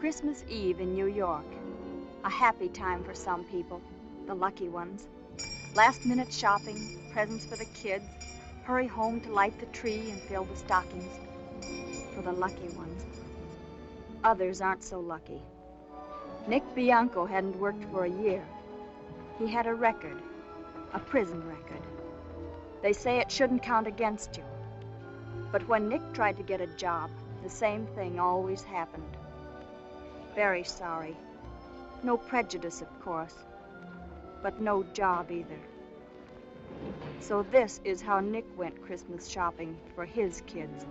Christmas Eve in New York. A happy time for some people, the lucky ones. Last-minute shopping, presents for the kids, hurry home to light the tree and fill the stockings. For the lucky ones. Others aren't so lucky. Nick Bianco hadn't worked for a year. He had a record, a prison record. They say it shouldn't count against you. But when Nick tried to get a job, the same thing always happened. Very sorry. No prejudice, of course, but no job either. So this is how Nick went Christmas shopping for his kids.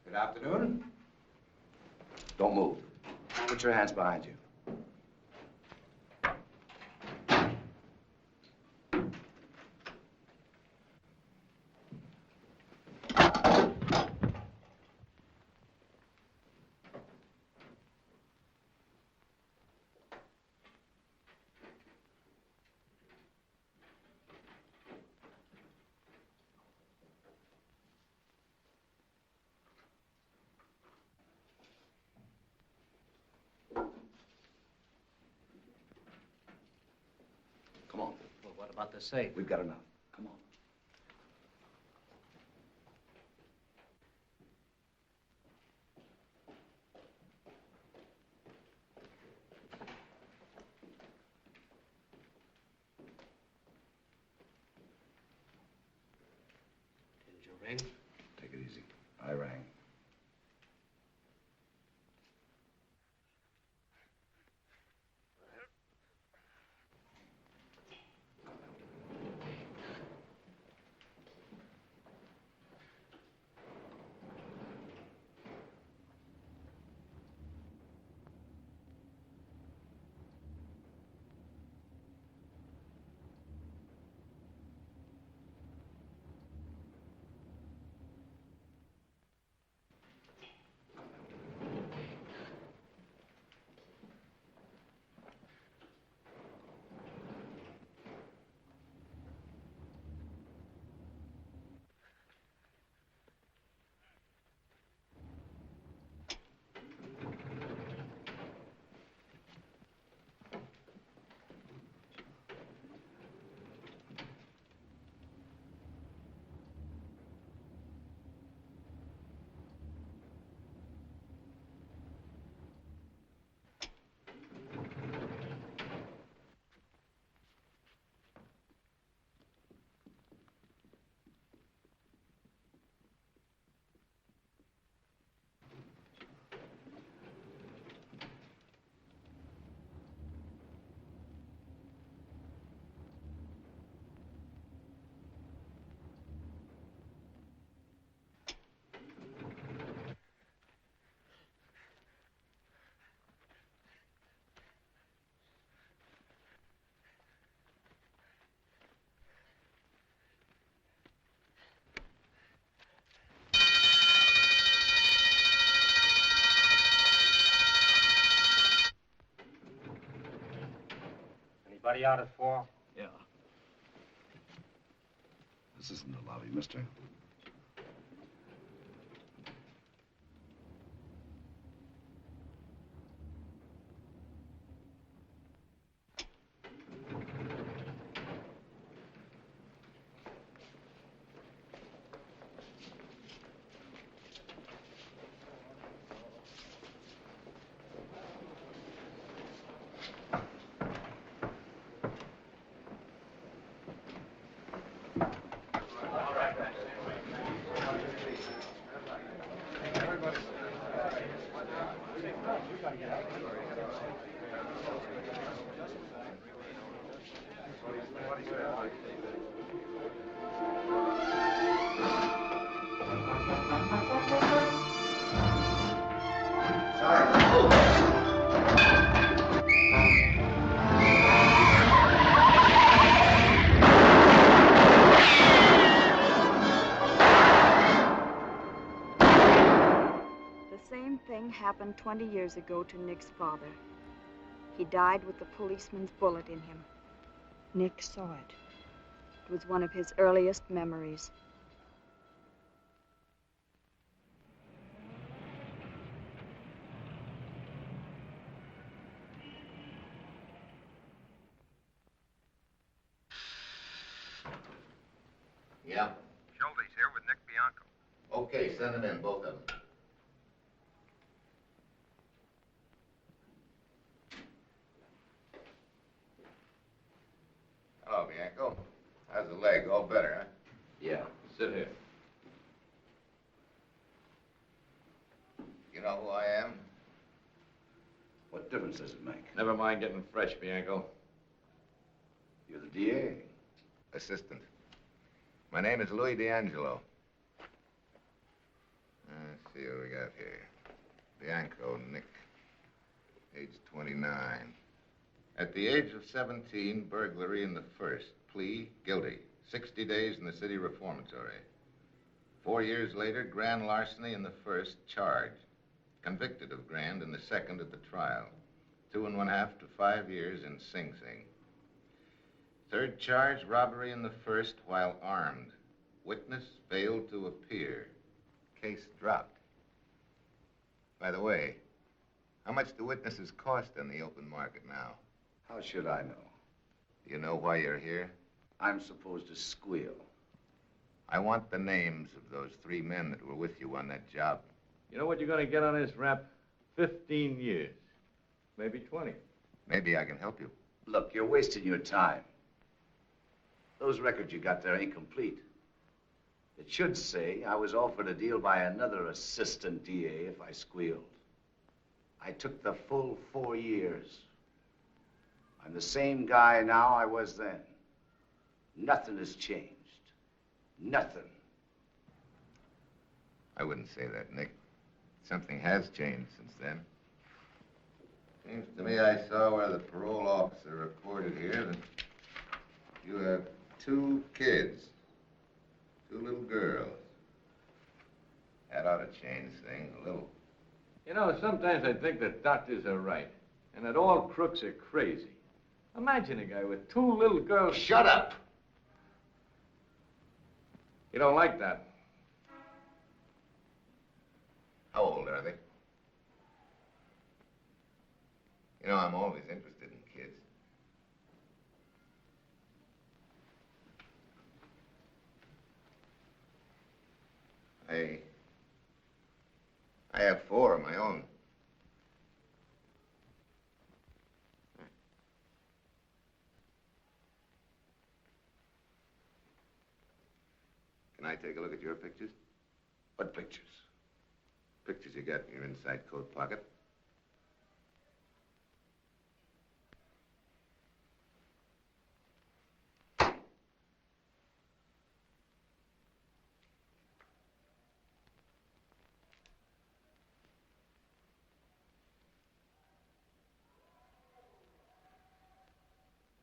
Good afternoon. Don't move. Put your hands behind you. Come on. Well, what about the safe? We've got enough. Come on. Did you ring? Take it easy. I rang. Anybody out at 4? Yeah. This isn't the lobby, mister. The same thing happened 20 years ago to Nick's father. He died with the policeman's bullet in him. Nick saw it. It was one of his earliest memories. Yeah. Schulte's here with Nick Bianco. Okay, send them in, both of them. Hello, Bianco. How's the leg? All better, huh? Yeah, sit here. You know who I am? What difference does it make? Never mind getting fresh, Bianco. You're the DA. Assistant. My name is Louis D'Angelo. Let's see what we got here. Bianco, Nick. Age 29. At the age of 17, burglary in the first. Plea, guilty. 60 days in the city reformatory. 4 years later, grand larceny in the first, charge. Convicted of grand in the second at the trial. 2.5 to 5 years in Sing Sing. Third charge, robbery in the first while armed. Witness failed to appear. Case dropped. By the way, how much do witnesses cost in the open market now? How should I know? Do you know why you're here? I'm supposed to squeal. I want the names of those 3 men that were with you on that job. You know what you're going to get on this rap? 15 years. Maybe 20. Maybe I can help you. Look, you're wasting your time. Those records you got there ain't complete. It should say I was offered a deal by another assistant DA if I squealed. I took the full 4 years. I'm the same guy now I was then. Nothing has changed. Nothing. I wouldn't say that, Nick. Something has changed since then. Seems to me I saw where the parole officer reported here that you have 2 kids. 2 little girls. That ought to change things a little. You know, sometimes I think that doctors are right, and that all crooks are crazy. Imagine a guy with 2 little girls. Shut up! You don't like that. How old are they? You know, I'm always interested in kids. I have 4 of my own. Can I take a look at your pictures? What pictures? Pictures you got in your inside coat pocket.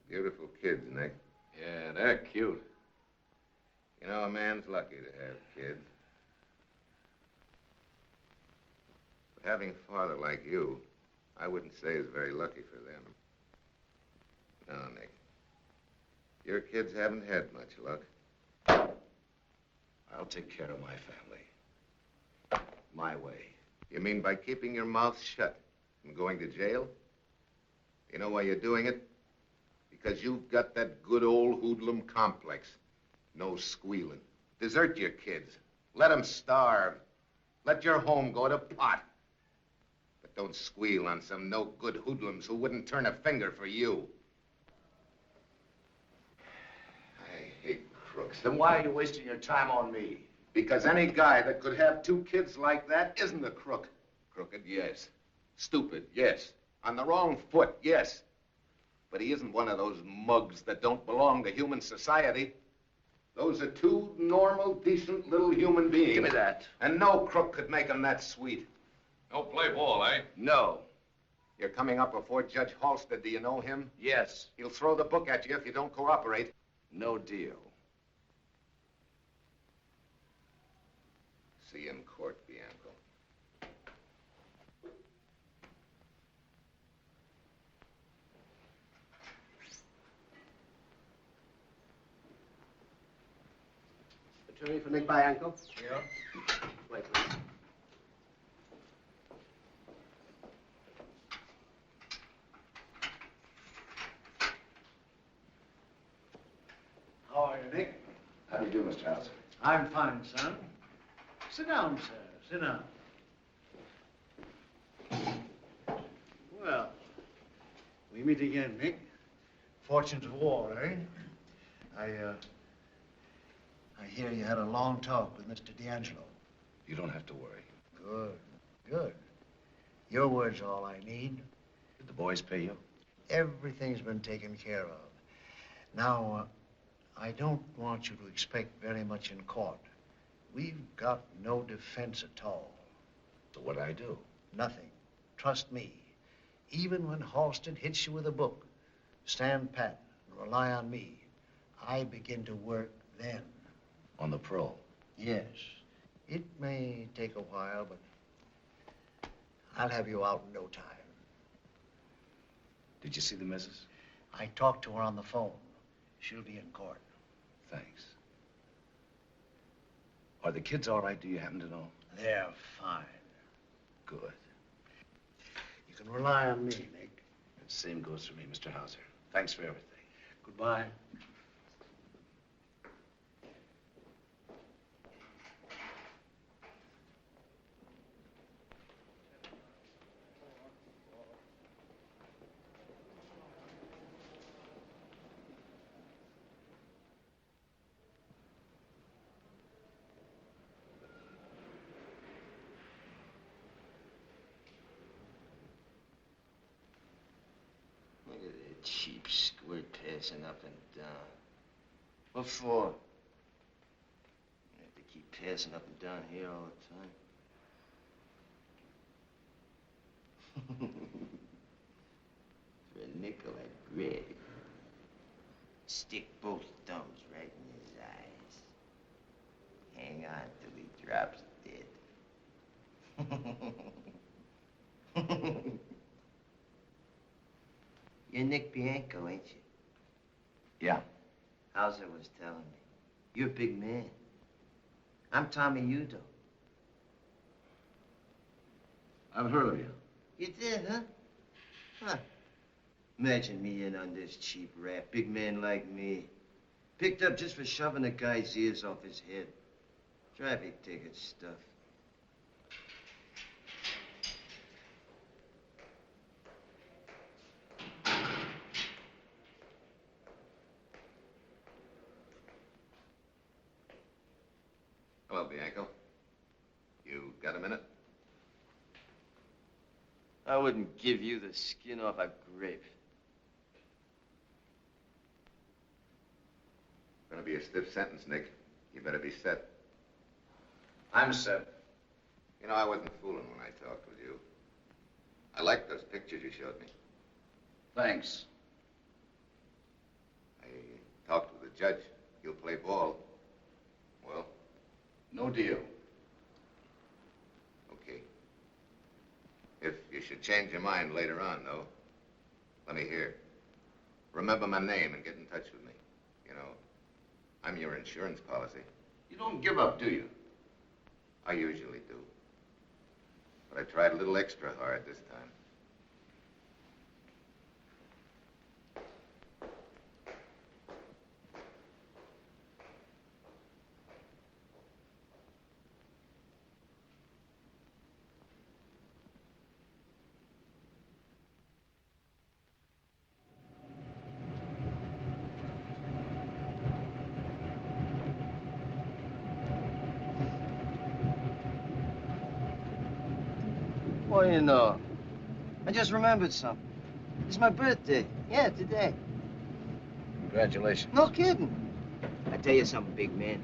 Beautiful kids, Nick. Yeah, they're cute. You know, a man's lucky to have kids. But having a father like you, I wouldn't say is very lucky for them. No, Nick. Your kids haven't had much luck. I'll take care of my family. My way. You mean by keeping your mouth shut and going to jail? You know why you're doing it? Because you've got that good old hoodlum complex. No squealing. Desert your kids. Let them starve. Let your home go to pot. But don't squeal on some no-good hoodlums who wouldn't turn a finger for you. I hate crooks. Then why are you wasting your time on me? Because any guy that could have 2 kids like that isn't a crook. Crooked, yes. Stupid, yes. On the wrong foot, yes. But he isn't one of those mugs that don't belong to human society. Those are two normal, decent little human beings. Give me that. And no crook could make them that sweet. No play ball, eh? No. You're coming up before Judge Halstead. Do you know him? Yes. He'll throw the book at you if you don't cooperate. No deal. See you in court, Bianco. Attorney for Nick Bianco? Yeah. Wait, please. How are you, Nick? How do you do, Mr. Hauser? I'm fine, son. Sit down, sir. Sit down. Well, we meet again, Nick. Fortunes of war, eh? I hear you had a long talk with Mr. D'Angelo. You don't have to worry. Good, good. Your word's all I need. Did the boys pay you? Everything's been taken care of. Now, I don't want you to expect very much in court. We've got no defense at all. So what'd I do? Nothing. Trust me. Even when Halsted hits you with a book, stand pat and rely on me. I begin to work then. On the pro? Yes. It may take a while, but I'll have you out in no time. Did you see the missus? I talked to her on the phone. She'll be in court. Thanks. Are the kids all right, do you happen to know? They're fine. Good. You can rely on me, Nick. And same goes for me, Mr. Hauser. Thanks for everything. Goodbye. Look at that cheap squirt passing up and down. What for? You have to keep passing up and down here all the time. For a nickel, I'd grab it. Stick both thumbs right in his eyes. Hang on till he drops dead. You're Nick Bianco, ain't you? Yeah. Hauser was telling me. You're a big man. I'm Tommy Udo. I've heard of you. You did, huh? Huh. Imagine me in on this cheap rap. Big man like me. Picked up just for shoving a guy's ears off his head. Traffic ticket stuff. Hello, Bianco. You got a minute? I wouldn't give you the skin off a grape. Gonna be a stiff sentence, Nick. You better be set. I'm set. You know, I wasn't fooling when I talked with you. I liked those pictures you showed me. Thanks. I talked with the judge. He'll play ball. Well? No deal. Okay. If you should change your mind later on, though, let me hear. Remember my name and get in touch with me. You know, I'm your insurance policy. You don't give up, do you? I usually do. But I tried a little extra hard this time. Well, you know, I just remembered something. It's my birthday. Yeah, today. Congratulations. No kidding. I tell you something, big man.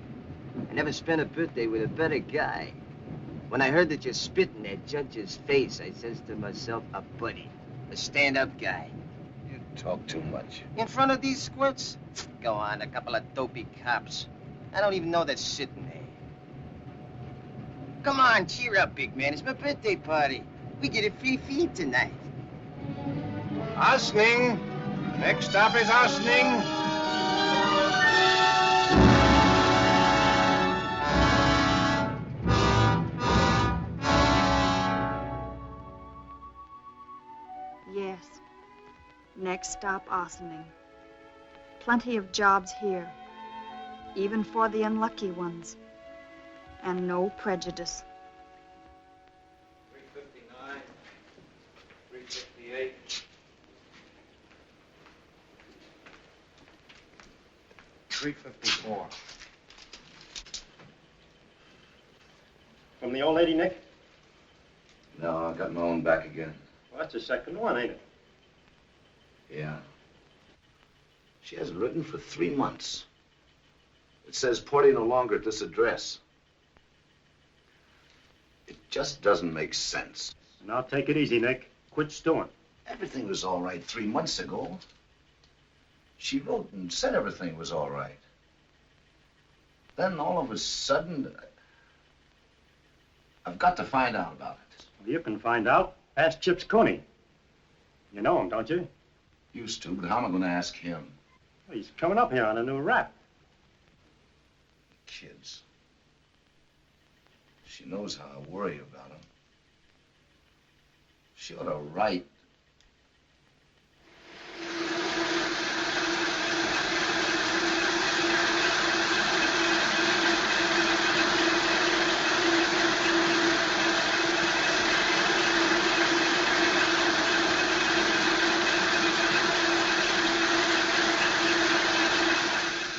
I never spent a birthday with a better guy. When I heard that you spit in that judge's face, I says to myself, a buddy, a stand-up guy. You talk too much. In front of these squirts? Go on, a couple of dopey cops. I don't even know they're sitting there. Come on, cheer up, big man. It's my birthday party. We get a free feed tonight. Osning. Next stop is Osning. Yes. Next stop, Ossining. Plenty of jobs here, even for the unlucky ones. And no prejudice. 359, 358. 354. From the old lady, Nick? No, I got my own back again. Well, that's the second one, ain't it? Yeah. She hasn't written for 3 months. It says Porty no longer at this address. It just doesn't make sense. Now take it easy, Nick. Quit stewing. Everything was all right 3 months ago. She wrote and said everything was all right. Then all of a sudden, I've got to find out about it. You can find out. Ask Chips Cooney. You know him, don't you? Used to, but how am I going to ask him? Well, he's coming up here on a new rap. Kids. She knows how I worry about them. She ought to write.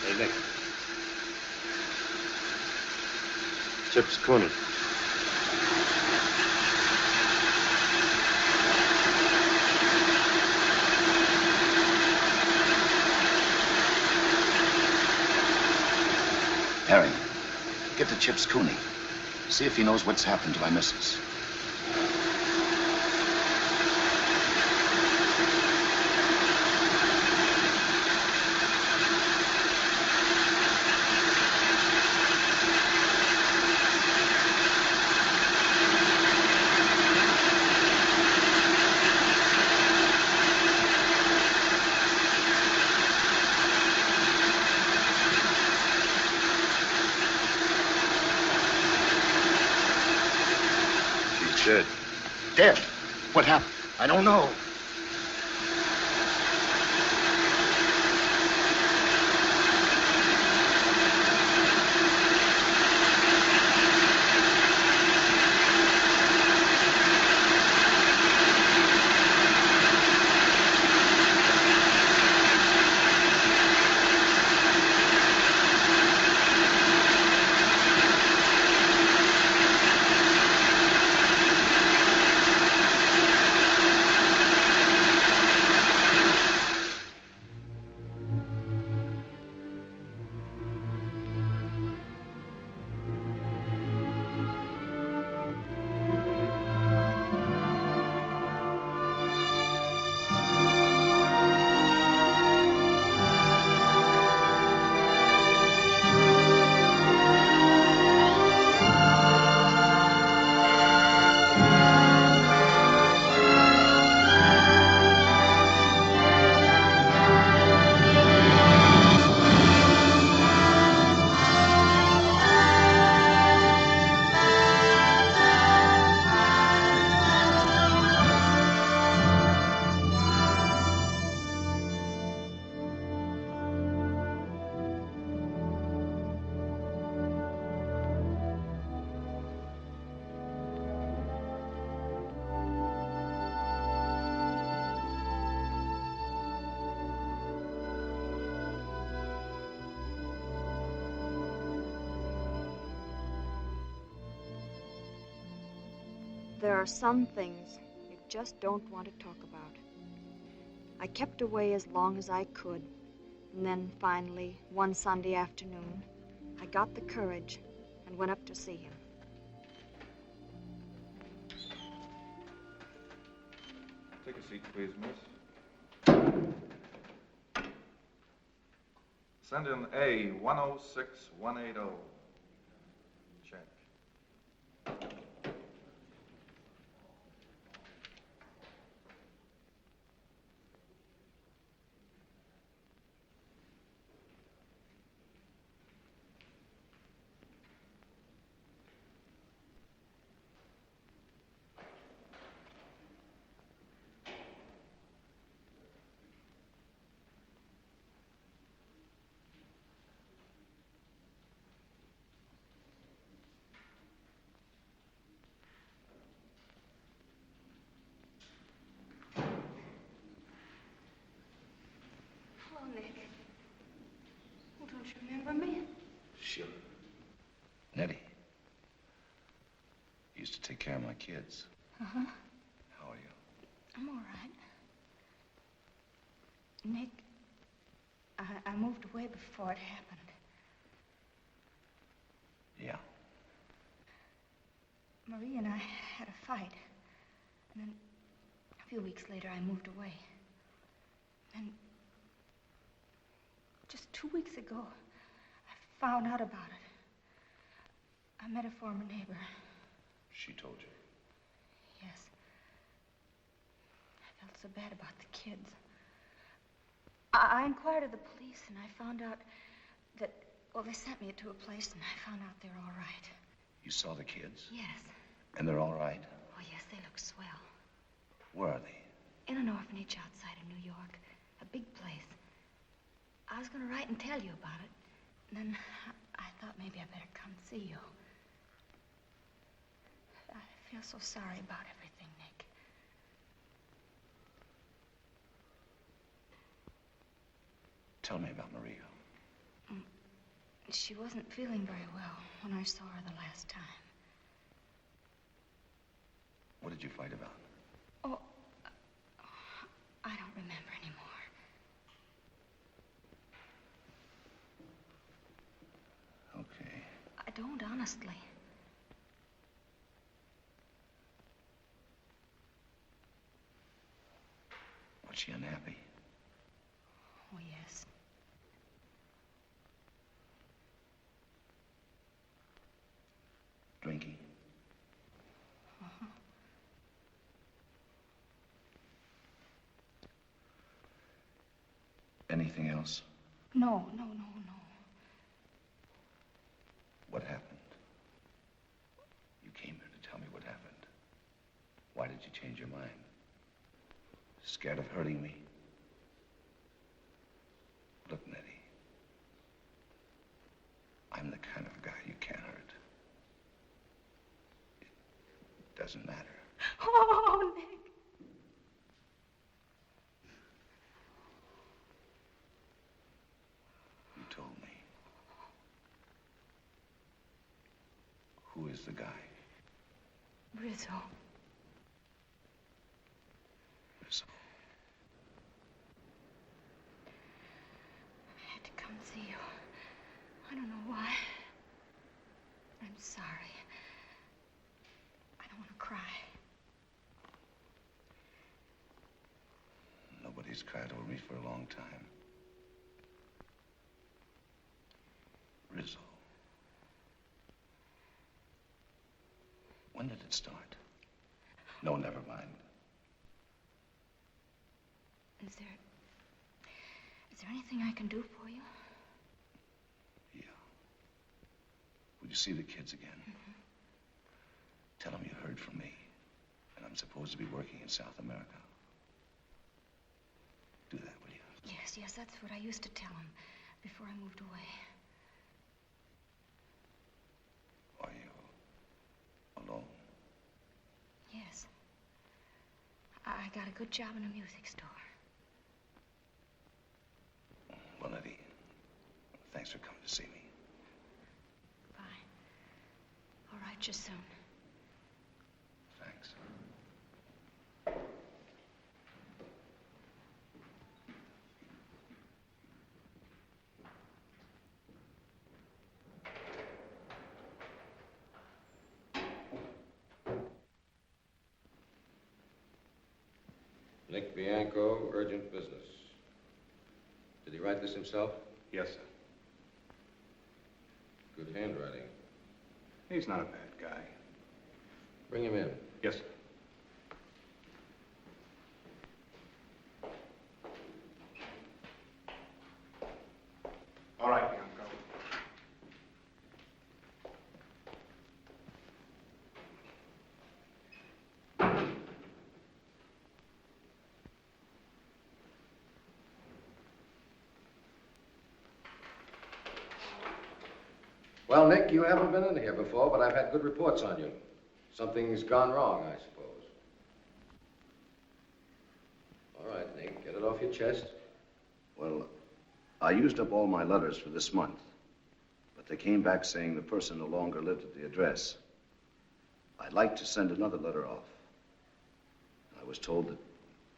Hey, Nick. Chips Cooney. Harry, get to Chips Cooney. See if he knows what's happened to my missus. Dead. Dead? What happened? I don't know. There are some things you just don't want to talk about. I kept away as long as I could. And then finally, one Sunday afternoon, I got the courage and went up to see him. Take a seat, please, miss. Send in A106180. Check. Hello, Nick. Well, don't you remember me? Sure. Nettie. You used to take care of my kids. Uh-huh. How are you? I'm all right. Nick, I moved away before it happened. Yeah. Marie and I had a fight. And then a few weeks later, I moved away. And just 2 weeks ago, I found out about it. I met a former neighbor. She told you. Yes. I felt so bad about the kids. I inquired of the police, and I found out that, well, they sent me to a place, and I found out they're all right. You saw the kids? Yes. And they're all right? Oh, yes, they look swell. Where are they? In an orphanage outside of New York. A big place. I was going to write and tell you about it. And then I thought maybe I better come see you. I feel so sorry about everything, Nick. Tell me about Maria. She wasn't feeling very well when I saw her the last time. What did you fight about? Oh, I don't remember anymore. Okay. I don't, honestly. Was she unhappy? Oh, yes. Drinking? Uh-huh. Anything else? No. What happened? You came here to tell me what happened. Why did you change your mind? Scared of hurting me? Look, Nettie. I'm the kind of guy you can't hurt. It doesn't matter. Oh, Nick. You told me. Who is the guy? Rizzo. Rizzo. I had to come see you. I don't know why. I'm sorry. I don't want to cry. Nobody's cried over me for a long time. Rizzo. When did it start? No, never mind. Is there anything I can do for you? Yeah. Would you see the kids again? Mm-hmm. Tell them you heard from me, and I'm supposed to be working in South America. Do that, will you? Yes, that's what I used to tell him before I moved away. Are you alone? Yes. I got a good job in a music store. Well, Eddie, thanks for coming to see me. Bye. I'll write you soon. Thanks. Nick Bianco, urgent business. Did he write this himself? Yes, sir. Good handwriting. He's not a bad guy. Bring him in. Yes, sir. All right, Bianco. Well, Nick, you haven't been in here before, but I've had good reports on you. Something's gone wrong, I suppose. All right, Nick, get it off your chest. Well, I used up all my letters for this month, but they came back saying the person no longer lived at the address. I'd like to send another letter off. I was told that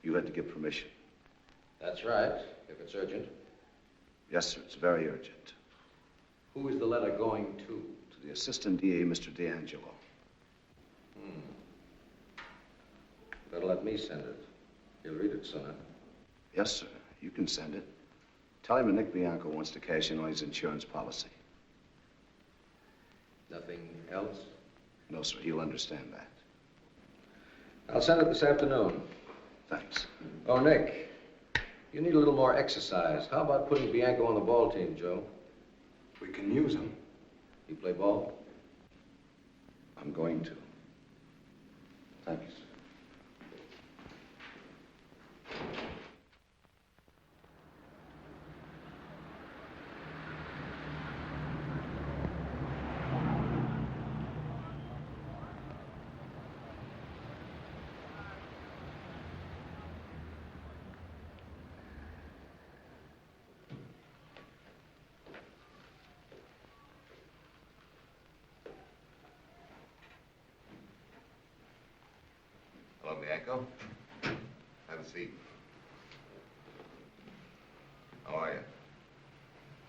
you had to give permission. That's right, if it's urgent. Yes, sir, it's very urgent. Who is the letter going to? To the Assistant DA, Mr. D'Angelo. Better let me send it. He'll read it sooner. Yes, sir, you can send it. Tell him that Nick Bianco wants to cash in on his insurance policy. Nothing else? No, sir, he'll understand that. I'll send it this afternoon. Thanks. Oh, Nick, you need a little more exercise. How about putting Bianco on the ball team, Joe? We can use him. You play ball? I'm going to. Thanks. Hello, Bianco. Have a seat. How are you?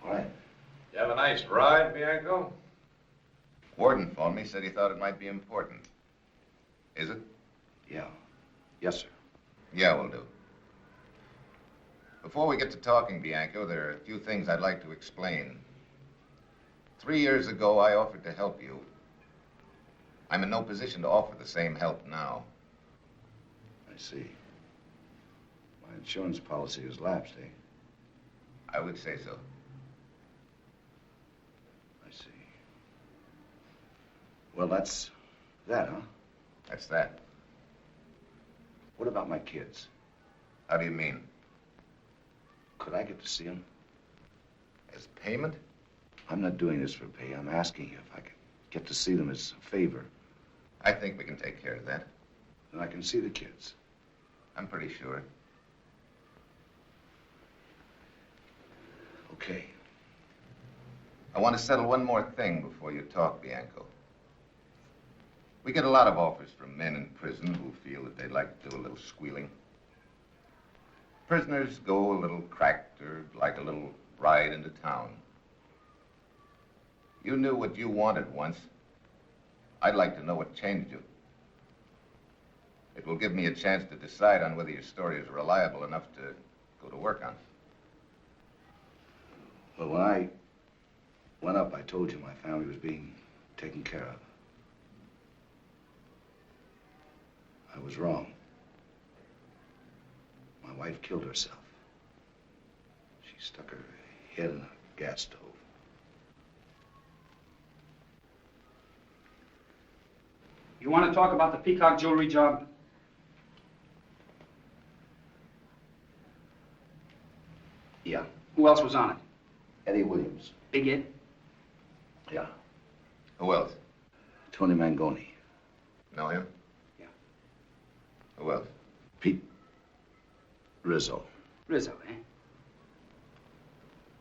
All right. You have a nice ride, Bianco? Warden phoned me, said he thought it might be important. Is it? Yeah. Yes, sir. Yeah, will do. Before we get to talking, Bianco, there are a few things I'd like to explain. 3 years ago, I offered to help you. I'm in no position to offer the same help now. I see. My insurance policy has lapsed, eh? I would say so. I see. Well, that's that, huh? That's that. What about my kids? How do you mean? Could I get to see them? As payment? I'm not doing this for pay. I'm asking you if I could get to see them as a favor. I think we can take care of that. Then I can see the kids. I'm pretty sure. Okay. I want to settle one more thing before you talk, Bianco. We get a lot of offers from men in prison who feel that they'd like to do a little squealing. Prisoners go a little cracked or like a little ride into town. You knew what you wanted once. I'd like to know what changed you. It will give me a chance to decide on whether your story is reliable enough to go to work on. Well, when I went up, I told you my family was being taken care of. I was wrong. My wife killed herself. She stuck her head in a gas stove. You want to talk about the Peacock jewelry job? Yeah. Who else was on it? Eddie Williams. Big Ed? Yeah. Who else? Tony Mangoni. Know him? Yeah. Who else? Pete Rizzo. Rizzo, eh?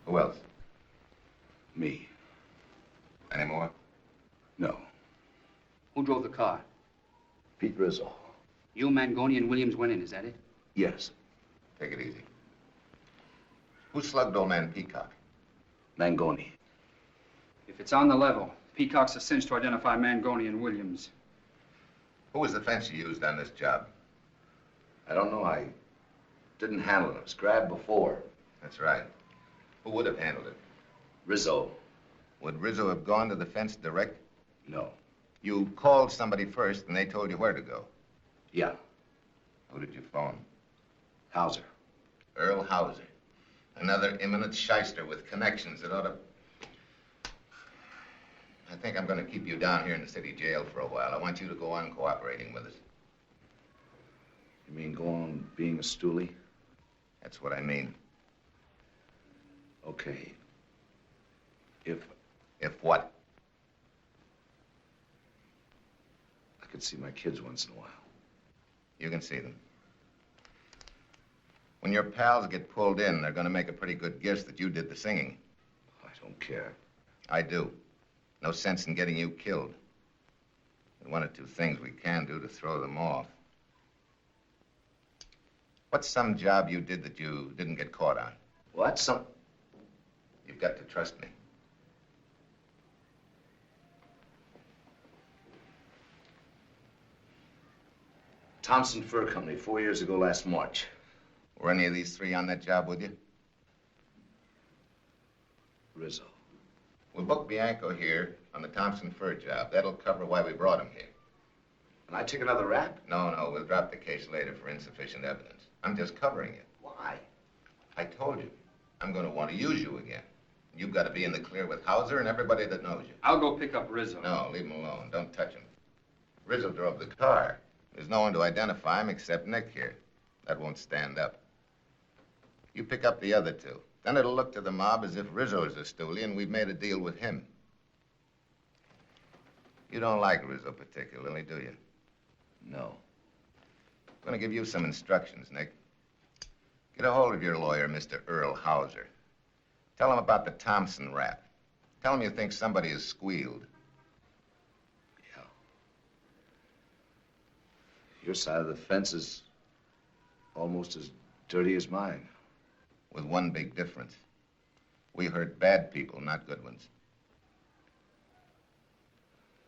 Who else? Me. Any more? No. Who drove the car? Pete Rizzo. You, Mangoni, and Williams went in, is that it? Yes. Take it easy. Who slugged old man Peacock? Mangoni. If it's on the level, Peacock's a cinch to identify Mangoni and Williams. Who was the fence you used on this job? I don't know. I Didn't handle it. It was grabbed before. That's right. Who would have handled it? Rizzo. Would Rizzo have gone to the fence direct? No. You called somebody first, and they told you where to go. Yeah. Who did you phone? Hauser. Earl Hauser. Another imminent shyster with connections that ought to... I think I'm going to keep you down here in the city jail for a while. I want you to go on cooperating with us. You mean go on being a stoolie? That's what I mean. Okay. If what? I could see my kids once in a while. You can see them. When your pals get pulled in, they're going to make a pretty good guess that you did the singing. I don't care. I do. No sense in getting you killed. There's one or two things we can do to throw them off. What's some job you did that you didn't get caught on? What? You've got to trust me. Thompson Fur Company, 4 years ago last March. Were any of these three on that job with you? Rizzo. We'll book Bianco here on the Thompson Fur job. That'll cover why we brought him here. And I take another rap? No, we'll drop the case later for insufficient evidence. I'm just covering it. Why? I told you. I'm going to want to use you again. You've got to be in the clear with Hauser and everybody that knows you. I'll go pick up Rizzo. No, leave him alone. Don't touch him. Rizzo drove the car. There's no one to identify him except Nick here. That won't stand up. You pick up the other two. Then it'll look to the mob as if Rizzo's a stoolie and we've made a deal with him. You don't like Rizzo particularly, do you? No. I'm going to give you some instructions, Nick. Get a hold of your lawyer, Mr. Earl Hauser. Tell him about the Thompson rap. Tell him you think somebody has squealed. Yeah. Your side of the fence is almost as dirty as mine. With one big difference. We hurt bad people, not good ones.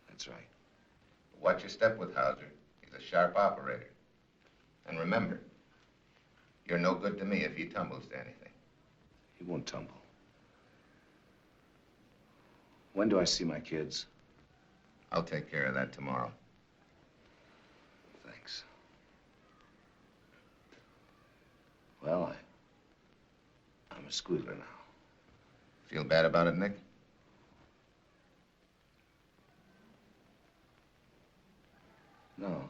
That's right. Watch your step with Hauser. He's a sharp operator. And remember, you're no good to me if he tumbles to anything. He won't tumble. When do I see my kids? I'll take care of that tomorrow. Thanks. Well, I'm a squealer now. Feel bad about it, Nick? No.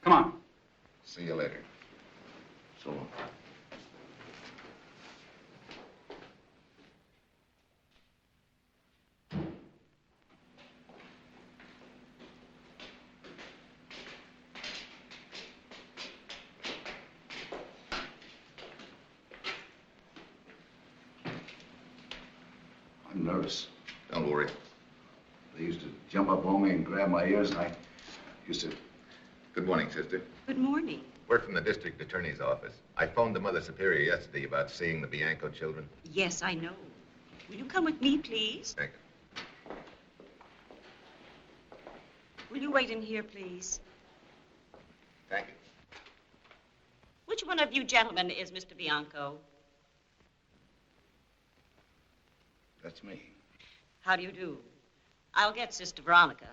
Come on. See you later. So long. I'm nervous. Don't worry. They used to jump up on me and grab my ears, and I used to... Good morning, sister. Good morning. We're from the district attorney's office. I phoned the Mother Superior yesterday about seeing the Bianco children. Yes, I know. Will you come with me, please? Thank you. Will you wait in here, please? Thank you. Which one of you gentlemen is Mr. Bianco? That's me. How do you do? I'll get Sister Veronica.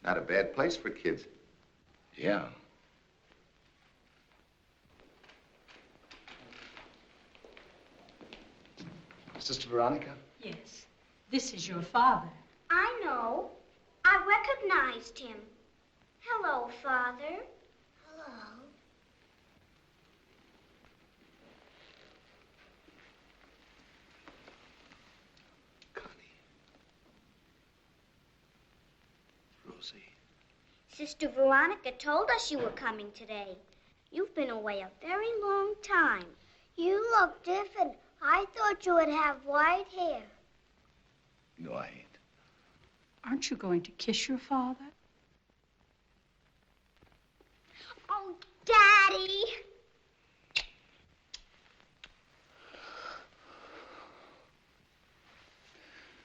Not a bad place for kids. Yeah. Sister Veronica? Yes. This is your father. I know. I recognized him. Hello, Father. Hello. Rosie. Sister Veronica told us you were coming today. You've been away a very long time. You look different. I thought you would have white hair. No, I ain't. Aren't you going to kiss your father? Daddy.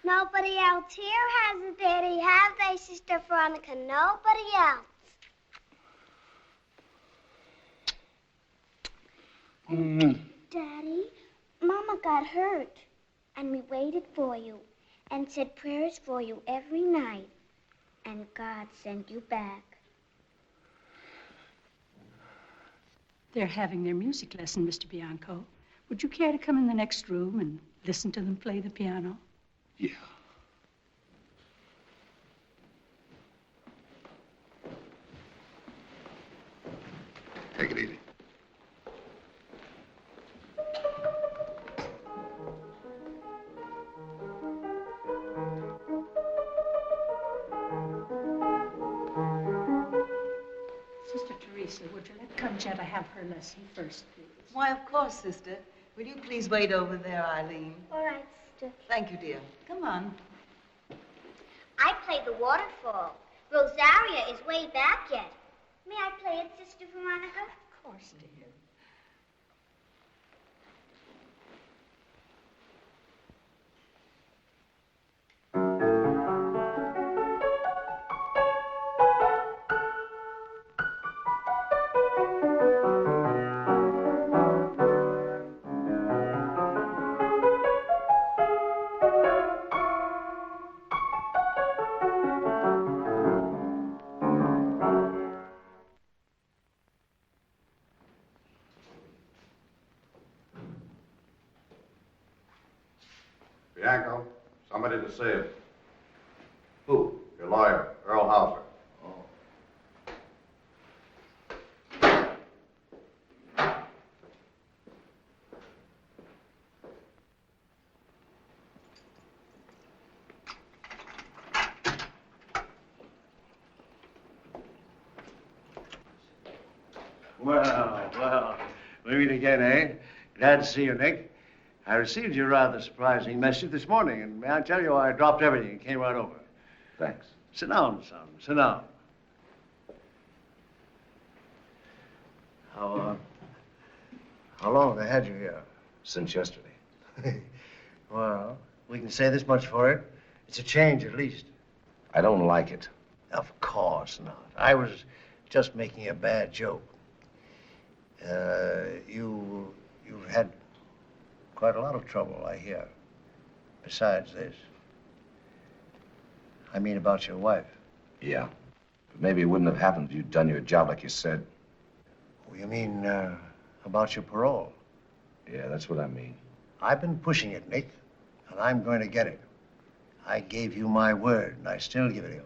Nobody else here has a daddy, have they, Sister Veronica? Nobody else. Daddy, Mama got hurt, and we waited for you and said prayers for you every night, and God sent you back. They're having their music lesson, Mr. Bianco. Would you care to come in the next room and listen to them play the piano? Yeah. Take it easy. Sister Teresa, would you let Conchetta have her lesson first, please? Why, of course, sister. Will you please wait over there, Eileen? All right, Sister. Thank you, dear. Come on. I play the waterfall. Rosaria is way back yet. May I play it, Sister Veronica? Of course, dear. Bianco, somebody to see it. Who? Your lawyer, Earl Hauser. Well, we meet again, eh? Glad to see you, Nick. I received your rather surprising message this morning, and may I tell you, I dropped everything and came right over. Thanks. Sit down, son. Sit down. How long have they had you here? Since yesterday. Well, we can say this much for it. It's a change, at least. I don't like it. Of course not. I was just making a bad joke. You've had quite a lot of trouble, I hear, besides this. I mean about your wife. Yeah. But maybe it wouldn't have happened if you'd done your job like you said. Oh, you mean about your parole? Yeah, that's what I mean. I've been pushing it, Nick, and I'm going to get it. I gave you my word, and I still give it you.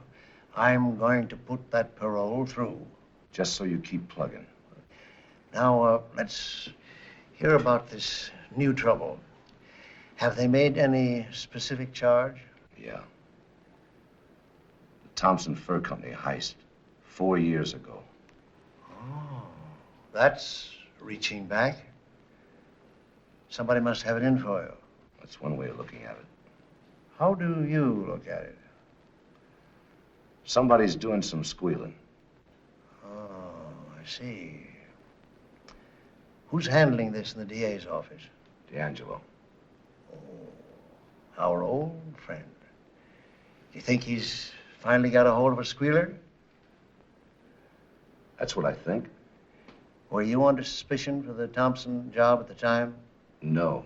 I'm going to put that parole through. Just so you keep plugging. Now, let's hear about this new trouble. Have they made any specific charge? Yeah. The Thompson Fur Company heist 4 years ago. Oh, that's reaching back. Somebody must have it in for you. That's one way of looking at it. How do you look at it? Somebody's doing some squealing. Oh, I see. Who's handling this in the DA's office? D'Angelo. Oh, our old friend. Do you think he's finally got a hold of a squealer? That's what I think. Were you under suspicion for the Thompson job at the time? No.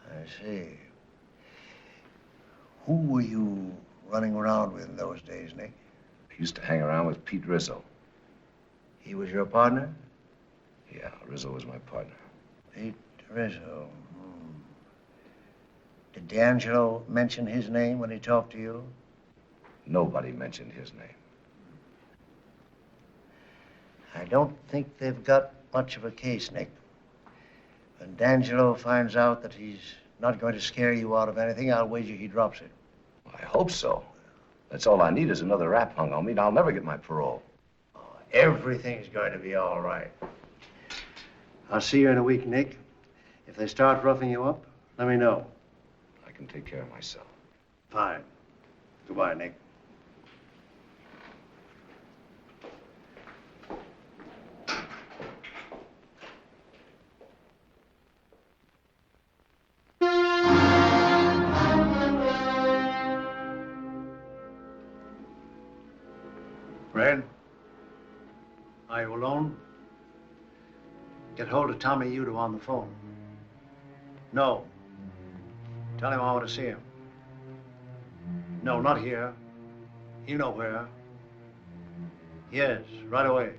I see. Who were you running around with in those days, Nick? I used to hang around with Pete Rizzo. He was your partner? Yeah, Rizzo was my partner. Pete Rizzo. Did D'Angelo mention his name when he talked to you? Nobody mentioned his name. I don't think they've got much of a case, Nick. When D'Angelo finds out that he's not going to scare you out of anything, I'll wager he drops it. I hope so. That's all I need is another rap hung on me, and I'll never get my parole. Oh, everything's going to be all right. I'll see you in a week, Nick. If they start roughing you up, let me know. I can take care of myself. Fine. Goodbye, Nick. Fred, are you alone? Get hold of Tommy Udo on the phone. No. Tell him I want to see him. No, not here. You know where. Yes, right away.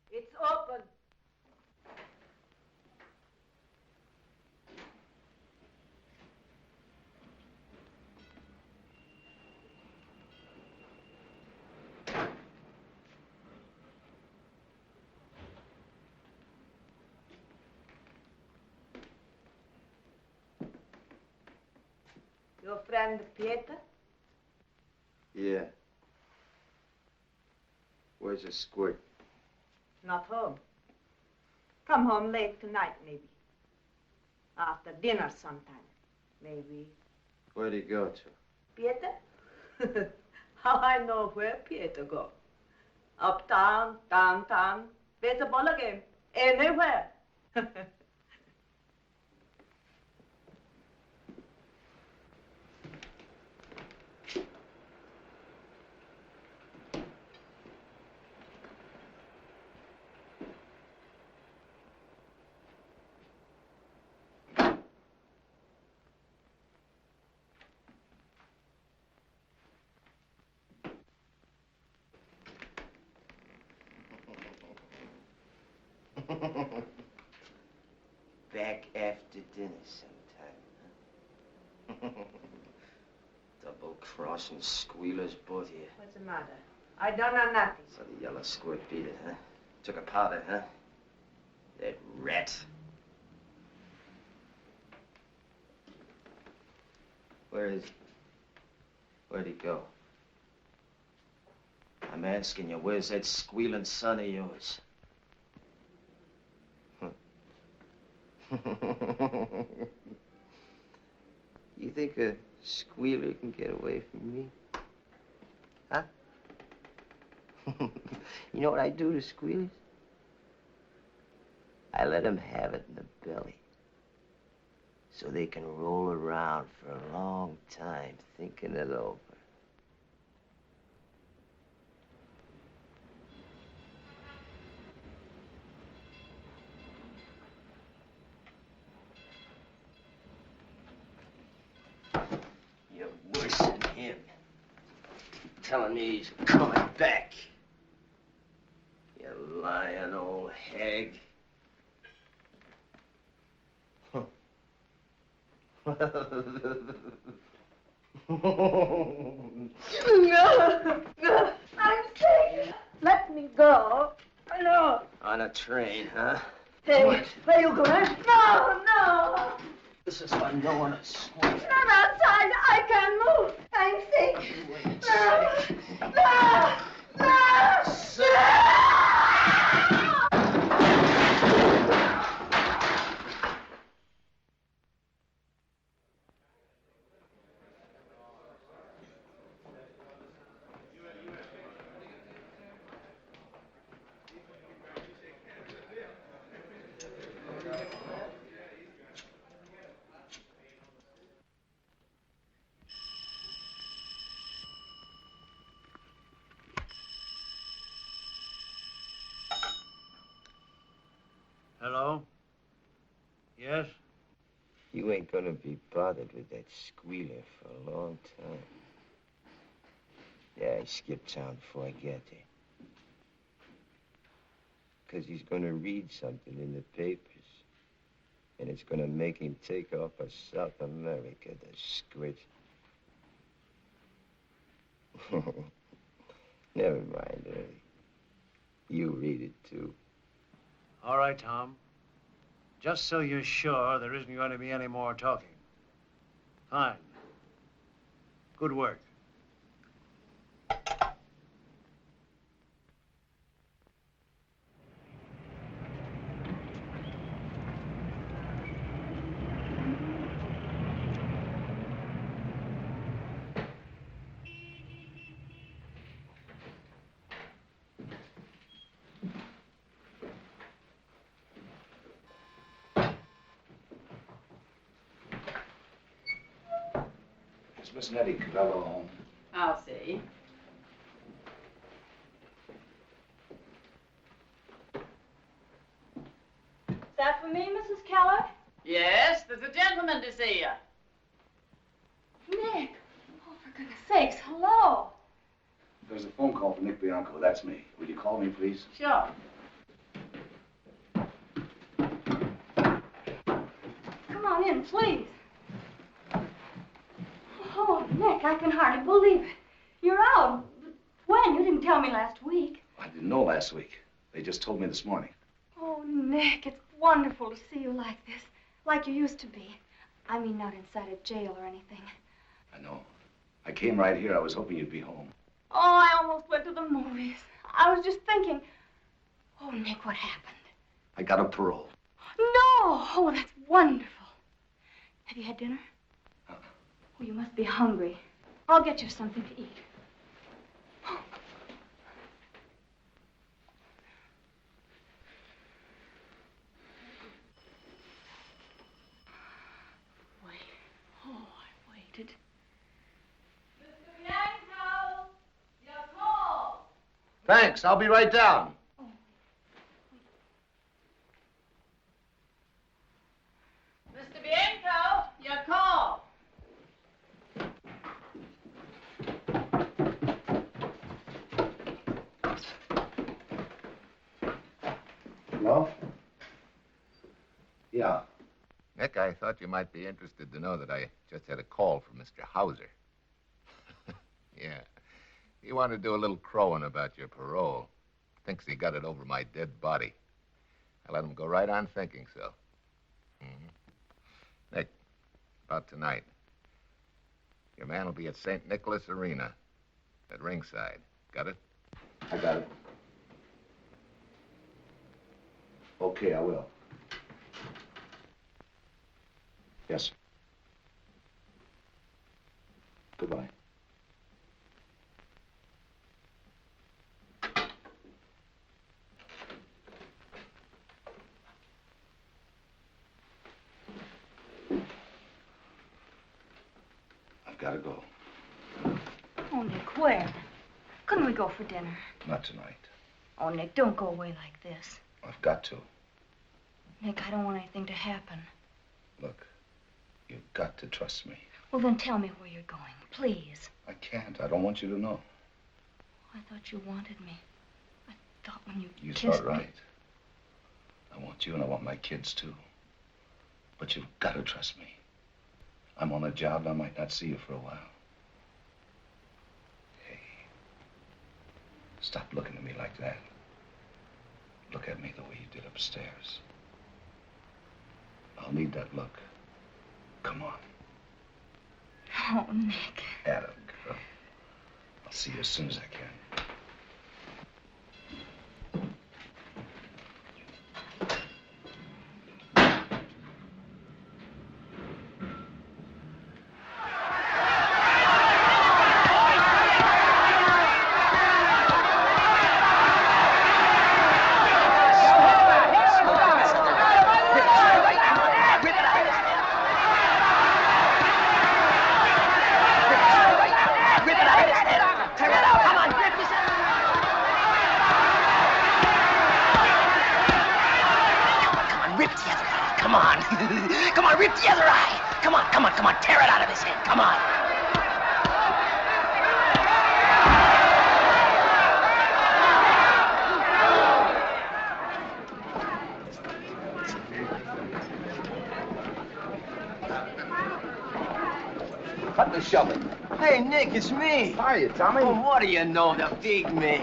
It's open. Your friend Peter? Yeah. Where's the squirt? Not home. Come home late tonight, maybe. After dinner sometime, maybe. Where'd he go to? Peter? How I know where Peter go? Uptown, downtown, baseball game, anywhere. Back after dinner sometime, huh? Double-crossing squealers both here. What's the matter? I don't know nothing. So the yellow squirt beat it, huh? Took a powder, huh? That rat. Where is he? Where'd he go? I'm asking you, where's that squealing son of yours? You think a squealer can get away from me? Huh? You know what I do to squealers? I let them have it in the belly. So they can roll around for a long time thinking it over. You're worse than him. Telling me he's coming back. You lying old hag. No, no, I'm sick. Let me go. No. On a train, huh? Hey, where you going? No, no. This is why no one is squealing. Not outside. I can't move. I'm sick. No, no, no, no. be bothered with that squealer for a long time. Yeah, I skipped town before I get there. 'Cause he's gonna read something in the papers. And it's gonna make him take off for South America, the squid. Never mind, Early. You read it, too. All right, Tom. Just so you're sure there isn't going to be any more talking. Fine. Good work. Is Miss Nettie Cabello home? I'll see. Is that for me, Mrs. Keller? Yes, there's a gentleman to see you. Nick. Oh, for goodness sakes, hello. There's a phone call for Nick Bianco. That's me. Will you call me, please? Sure. Come on in, please. Oh, Nick, I can hardly believe it. You're out. When? You didn't tell me last week. I didn't know last week. They just told me this morning. Oh, Nick, it's wonderful to see you like this. Like you used to be. I mean, not inside a jail or anything. I know. I came right here. I was hoping you'd be home. Oh, I almost went to the movies. I was just thinking. Oh, Nick, what happened? I got a parole. No! Oh, that's wonderful. Have you had dinner? Oh, you must be hungry. I'll get you something to eat. Wait. Oh, I waited. Mr. Bianco, your call. Thanks. I'll be right down. Mr. Bianco, your call. Hello? Yeah. Nick, I thought you might be interested to know that I just had a call from Mr. Hauser. Yeah. He wanted to do a little crowing about your parole. Thinks he got it over my dead body. I let him go right on thinking so. Nick, about tonight. Your man will be at St. Nicholas Arena at ringside. Got it? I got it. Okay, I will. Yes. Goodbye. I've got to go. Oh, Nick, where? Couldn't we go for dinner? Not tonight. Oh, Nick, don't go away like this. I've got to. Nick, I don't want anything to happen. Look, you've got to trust me. Well, then tell me where you're going, please. I can't. I don't want you to know. I thought you wanted me. I thought when you You kissed thought me... right. I want you and I want my kids, too. But you've got to trust me. I'm on a job and I might not see you for a while. Hey, stop looking at me like that. Look at me the way you did upstairs. I'll need that look. Come on. Oh, Nick. Atta girl. I'll see you as soon as I can. Come on, rip the other eye. come on, come on, come on. Tear it out of his head. Come on. Cut the shoving. Hey, Nick, it's me. Hiya, Tommy. Oh, what do you know, the big me?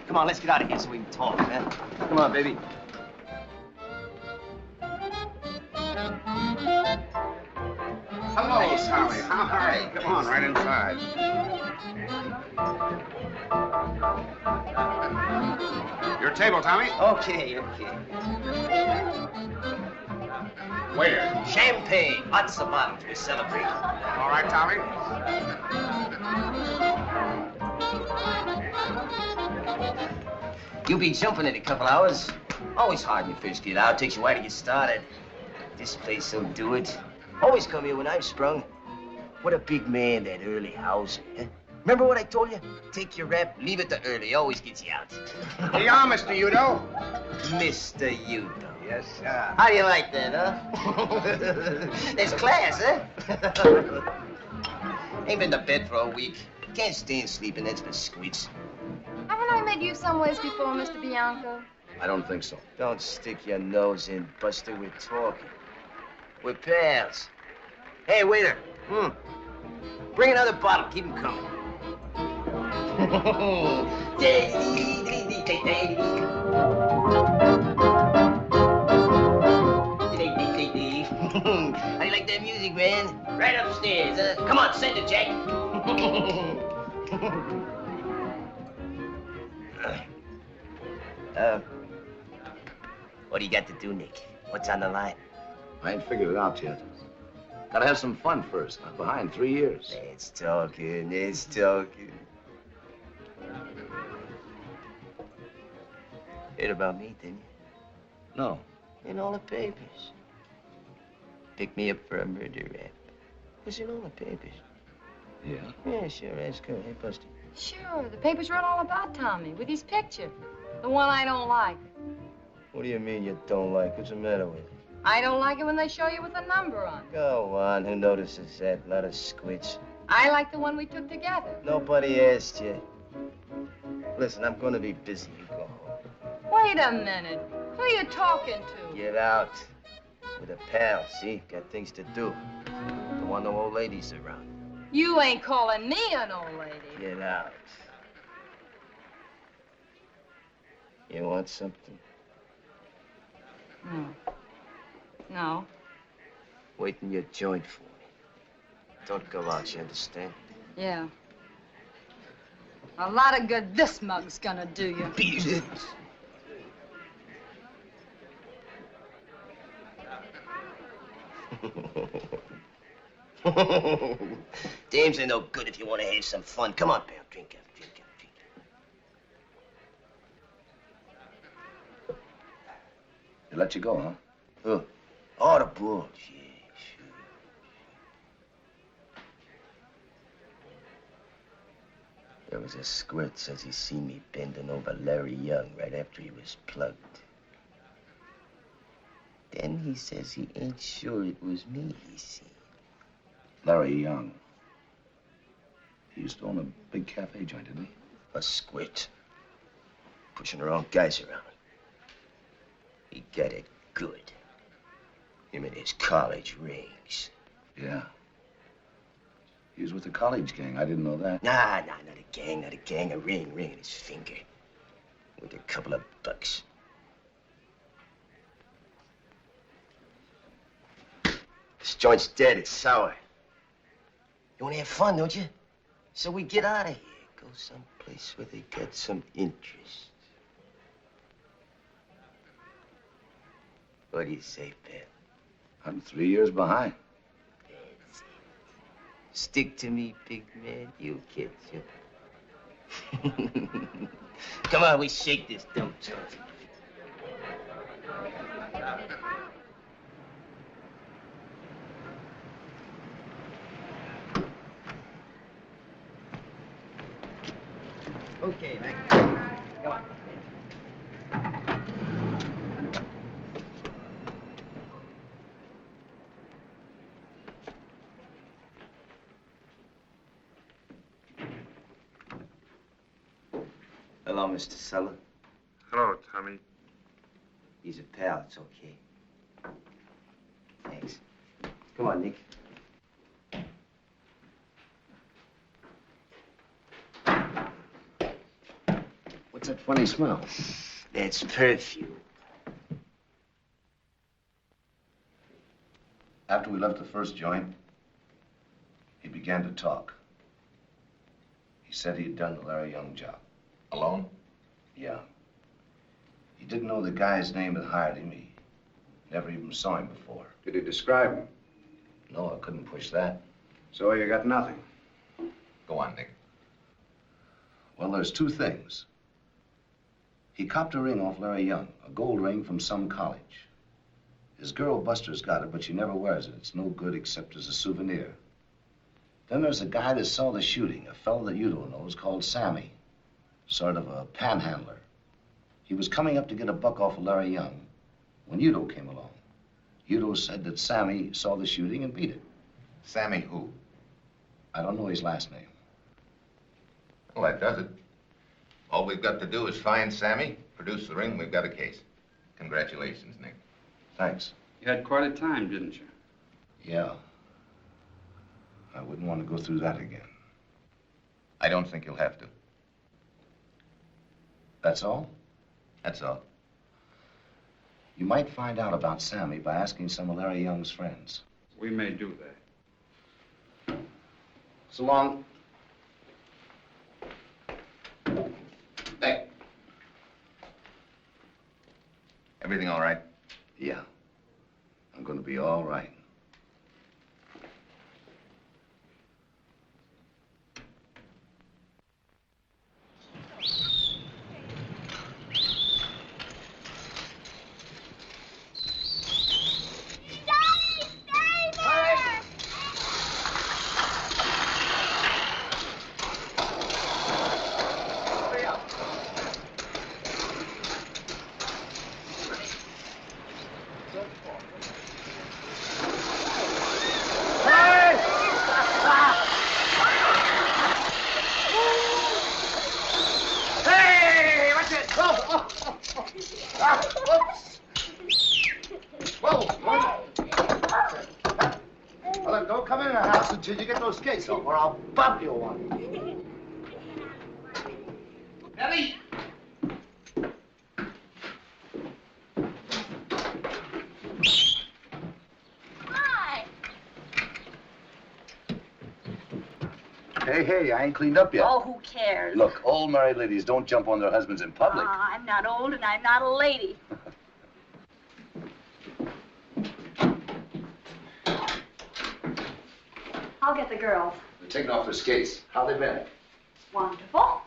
Come on, let's get out of here so we can talk, man. Come on, baby. Hello, Tommy. Hi. Come on, right inside. Your table, Tommy. Okay. Waiter. Champagne. Lots of bottles. We celebrate. All right, Tommy. You'll be jumping in a couple hours. Always hard when you first get out. Takes you a while to get started. This place will do it. Always come here when I'm sprung. What a big man, that early house. Eh? Remember what I told you? Take your rep, leave it to early. Always gets you out. Here you are, Mr. Udo. Mr. Udo. Yes, sir. How do you like that, huh? There's class, huh? Ain't been to bed for a week. Can't stand sleeping, that's for squeaks. Haven't I met you someplace before, Mr. Bianco? I don't think so. Don't stick your nose in, Buster. We're talking. We're pals. Hey, waiter. Bring another bottle. Keep 'em coming. How do you like that music, man? Right upstairs, huh? Come on, send it, Jack. What do you got to do, Nick? What's on the line? I ain't figured it out yet. Gotta have some fun first. I'm behind 3 years. It's talking. Heard about me, didn't you? No. In all the papers. Picked me up for a murder rap. Was in all the papers. Yeah? Yeah, sure, that's good. Hey, Buster. Sure, the papers wrote all about Tommy with his picture. The one I don't like. What do you mean you don't like? What's the matter with it? I don't like it when they show you with a number on. Go on. Who notices that? A lot of squits. I like the one we took together. Nobody asked you. Listen, I'm gonna be busy. You go home. Wait a minute. Who are you talking to? Get out. With a pal, see? Got things to do. Don't want no old ladies around. You ain't calling me an old lady. Get out. You want something? No. Wait in your joint for me. Don't go out, you understand? Yeah. A lot of good this mug's gonna do you. Beat it. Dames are no good if you want to have some fun. Come on, pal. Drink up. They let you go, huh? Who? Oh, the bulls. Yeah, sure. There was a squirt says he seen me bending over Larry Young right after he was plugged. Then he says he ain't sure it was me he seen. Larry Young. He used to own a big cafe joint, didn't he? A squint. Pushing the wrong guys around. He got it good. Him and his college rings. Yeah. He was with the college gang. I didn't know that. Nah, not a gang, not a gang. A ring in his finger. With a couple of bucks. This joint's dead. It's sour. You want to have fun, don't you? So we get out of here. Go someplace where they got some interest. What do you say, pal? I'm 3 years behind. That's it. Stick to me, big man. You kids, you. Come on, we shake this dump joint. Okay, man. Come on. Hello, Mr. Suller. Hello, Tommy. He's a pal, it's okay. Thanks. Come on, Nick. What's that funny smell? That's perfume. After we left the first joint, he began to talk. He said he'd done the Larry Young job. Alone? Yeah. He didn't know the guy's name that hired him. He never even saw him before. Did he describe him? No, I couldn't push that. So you got nothing? Go on, Nick. Well, there's two things. He copped a ring off Larry Young, a gold ring from some college. His girl Buster's got it, but she never wears it. It's no good except as a souvenir. Then there's a guy that saw the shooting, a fellow that you don't know, is called Sammy. Sort of a panhandler. He was coming up to get a buck off of Larry Young when Udo came along. Udo said that Sammy saw the shooting and beat it. Sammy who? I don't know his last name. Well, that does it. All we've got to do is find Sammy, produce the ring, we've got a case. Congratulations, Nick. Thanks. You had quite a time, didn't you? Yeah. I wouldn't want to go through that again. I don't think you'll have to. That's all? That's all. You might find out about Sammy by asking some of Larry Young's friends. We may do that. So long. Hey. Everything all right? Yeah. I'm going to be all right. Don't come in the house until you get those skates off, or I'll bump you one. Ellie! Hi. Hey, I ain't cleaned up yet. Oh, who cares? Look, old married ladies don't jump on their husbands in public. I'm not old and I'm not a lady. I'll get the girls. They're taking off their skates. How they been? Wonderful.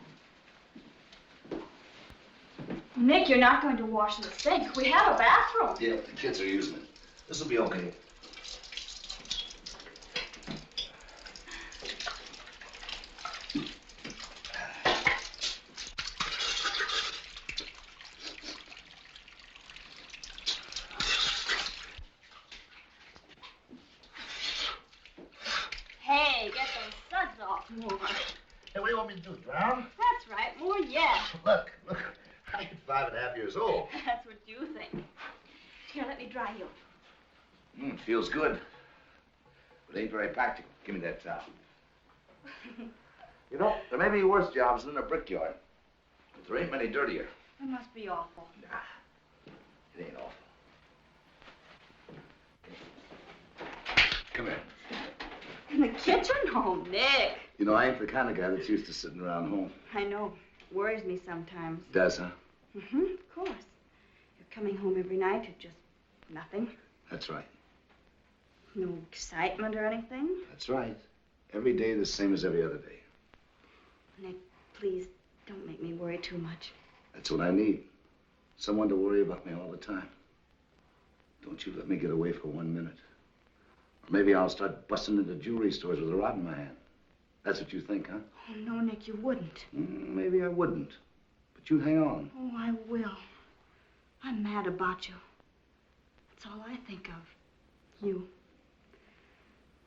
Nick, you're not going to wash in the sink. We have a bathroom. Yeah, the kids are using it. This'll be okay. Hey, get those suds off more. Hey, what do you want me to do, drown? That's right, more yet. Look, I ain't 5.5 years old. That's what you think. Here, let me dry you. Feels good. But ain't very practical. Give me that towel. You know, there may be worse jobs than a brickyard. But there ain't many dirtier. It must be awful. It ain't awful. Come here. In the kitchen? Oh, Nick. You know, I ain't the kind of guy that's used to sitting around home. I know. Worries me sometimes. Does, huh? Mm-hmm, of course. You're coming home every night to just nothing. That's right. No excitement or anything. That's right. Every day the same as every other day. Nick, please don't make me worry too much. That's what I need. Someone to worry about me all the time. Don't you let me get away for 1 minute. Or maybe I'll start busting into jewelry stores with a rod in my hand. That's what you think, huh? Oh, no, Nick, you wouldn't. Maybe I wouldn't. But you hang on. Oh, I will. I'm mad about you. That's all I think of. You.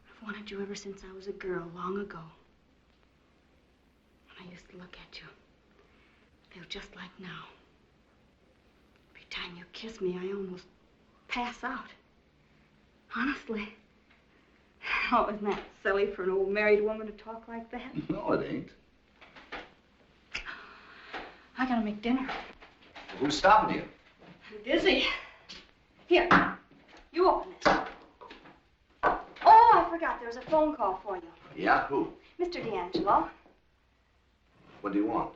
I've wanted you ever since I was a girl, long ago. When I used to look at you. Feel just like now. Every time you kiss me, I almost pass out. Honestly. Oh, isn't that silly for an old married woman to talk like that? No, it ain't. I gotta make dinner. Who's stopping you? I'm busy. Here, you open it. Oh, I forgot. There was a phone call for you. Yeah, who? Mr. D'Angelo. What do you want?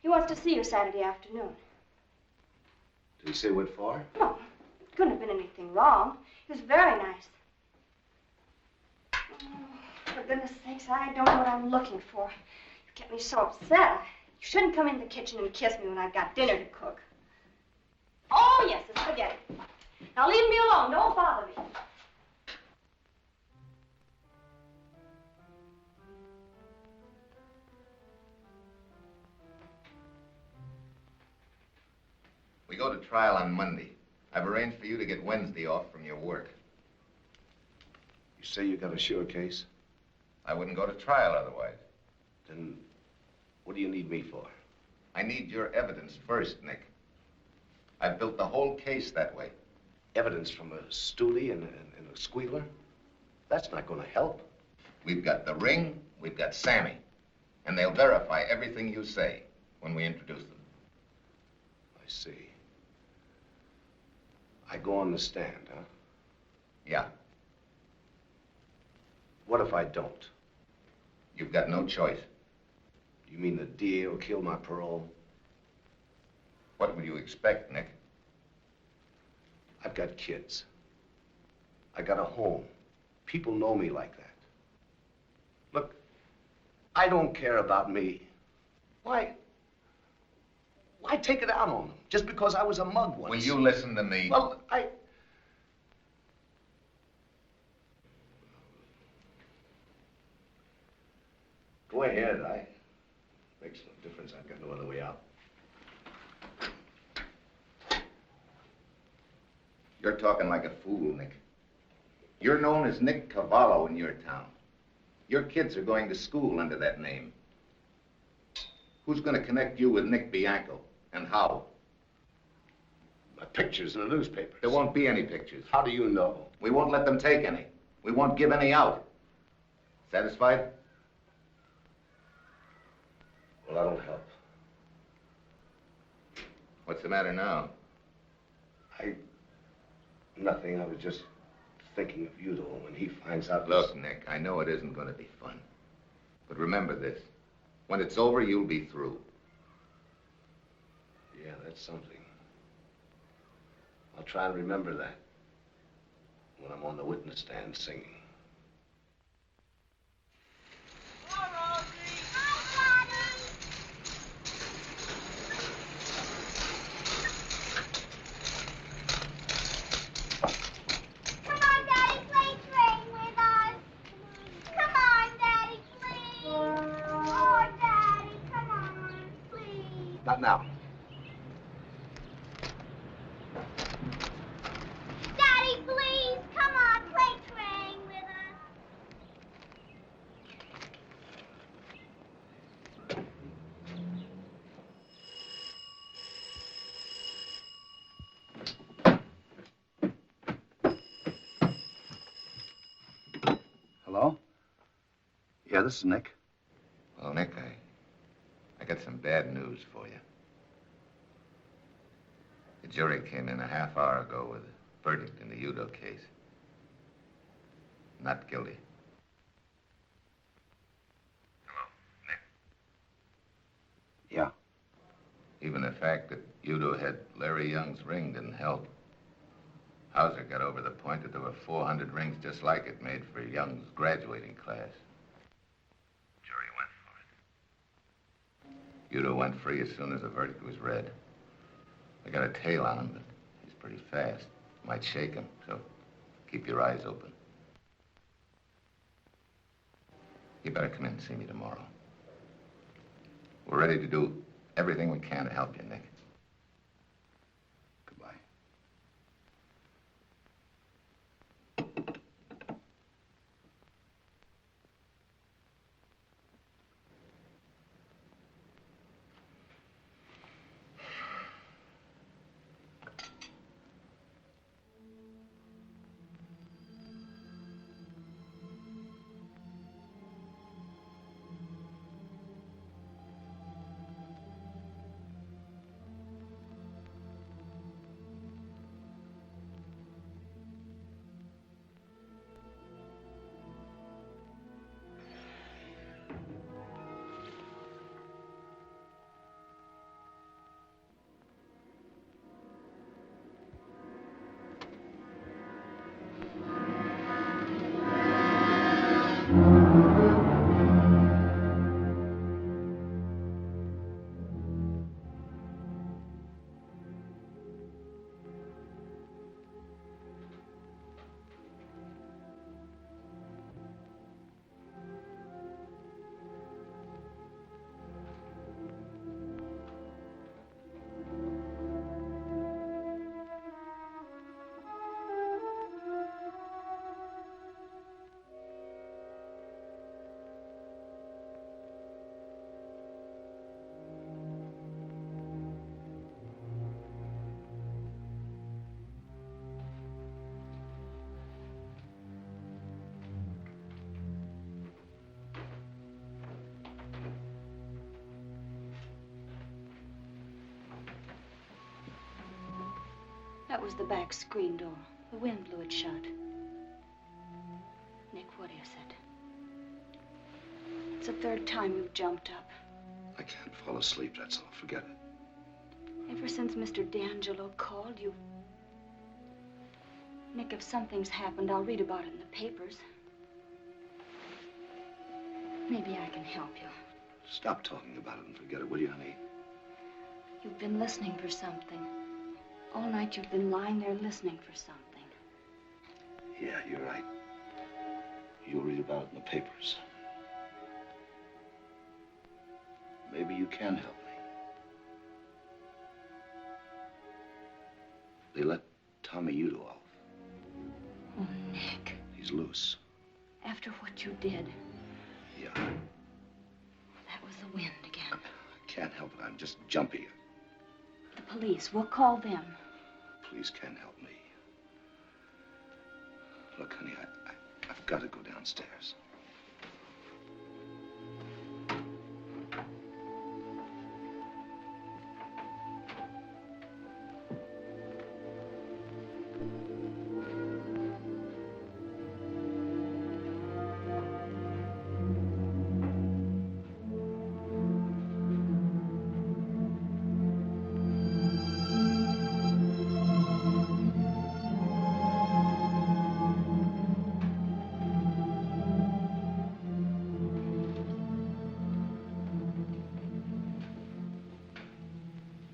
He wants to see you Saturday afternoon. Did he say what for? No, it couldn't have been anything wrong. He was very nice. Oh, for goodness sakes, I don't know what I'm looking for. You get me so upset. You shouldn't come in the kitchen and kiss me when I've got dinner to cook. Oh, yes, it's spaghetti. Now leave me alone. Don't bother me. We go to trial on Monday. I've arranged for you to get Wednesday off from your work. You say you got a sure case? I wouldn't go to trial otherwise. Then what do you need me for? I need your evidence first, Nick. I've built the whole case that way. Evidence from a stoolie and a squealer? That's not going to help. We've got the ring, we've got Sammy. And they'll verify everything you say when we introduce them. I see. I go on the stand, huh? Yeah. What if I don't? You've got no choice. You mean the DA will kill my parole? What would you expect, Nick? I've got kids. I got a home. People know me like that. Look, I don't care about me. Why take it out on them? Just because I was a mug once? Will you listen to me? Well, Go ahead. Makes no difference. I've got no other way out. You're talking like a fool, Nick. You're known as Nick Cavallo in your town. Your kids are going to school under that name. Who's going to connect you with Nick Bianco, and how? My pictures in the newspapers. There won't be any pictures. How do you know? We won't let them take any. We won't give any out. Satisfied? Well, that'll help. What's the matter now? Nothing. I was just thinking of Udo when he finds out. Look, Nick, I know it isn't going to be fun. But remember this. When it's over, you'll be through. Yeah, that's something. I'll try and remember that when I'm on the witness stand singing. Not now. Daddy, please, come on, play train with us. Hello? Yeah, this is Nick. Well, Nick, I got some bad news for you. The jury came in a half hour ago with a verdict in the Udo case. Not guilty. Hello, Nick. Yeah. Even the fact that Udo had Larry Young's ring didn't help. Hauser got over the point that there were 400 rings just like it made for Young's graduating class. Jury went for it. Udo went free as soon as the verdict was read. They got a tail on him, but he's pretty fast. Might shake him, so keep your eyes open. You better come in and see me tomorrow. We're ready to do everything we can to help you, Nick. Goodbye. That was the back screen door. The wind blew it shut. Nick, what is it? It's the third time you've jumped up. I can't fall asleep, that's all. Forget it. Ever since Mr. D'Angelo called, you... Nick, if something's happened, I'll read about it in the papers. Maybe I can help you. Stop talking about it and forget it, will you, honey? You've been listening for something. All night you've been lying there listening for something. Yeah, you're right. You'll read about it in the papers. Maybe you can help me. They let Tommy Udo off. Oh, Nick. He's loose. After what you did. Yeah. That was the wind again. I can't help it. I'm just jumpy. The police. We'll call them. Police can't help me. Look, honey, I've got to go downstairs.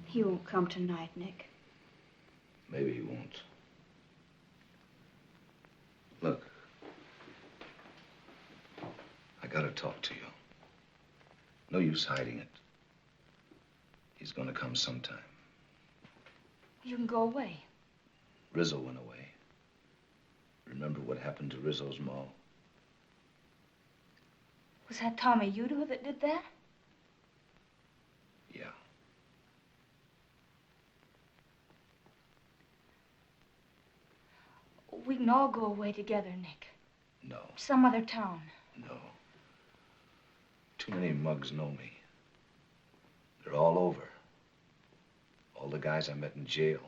He won't come tonight, Nick. Maybe he won't. Look. I gotta talk to you. No use hiding it. He's gonna come sometime. You can go away. Rizzo went away. Remember what happened to Rizzo's ma? Was that Tommy Udo that did that? Yeah. We can all go away together, Nick. No. Some other town. No. Too many mugs know me. They're all over. All the guys I met in jail.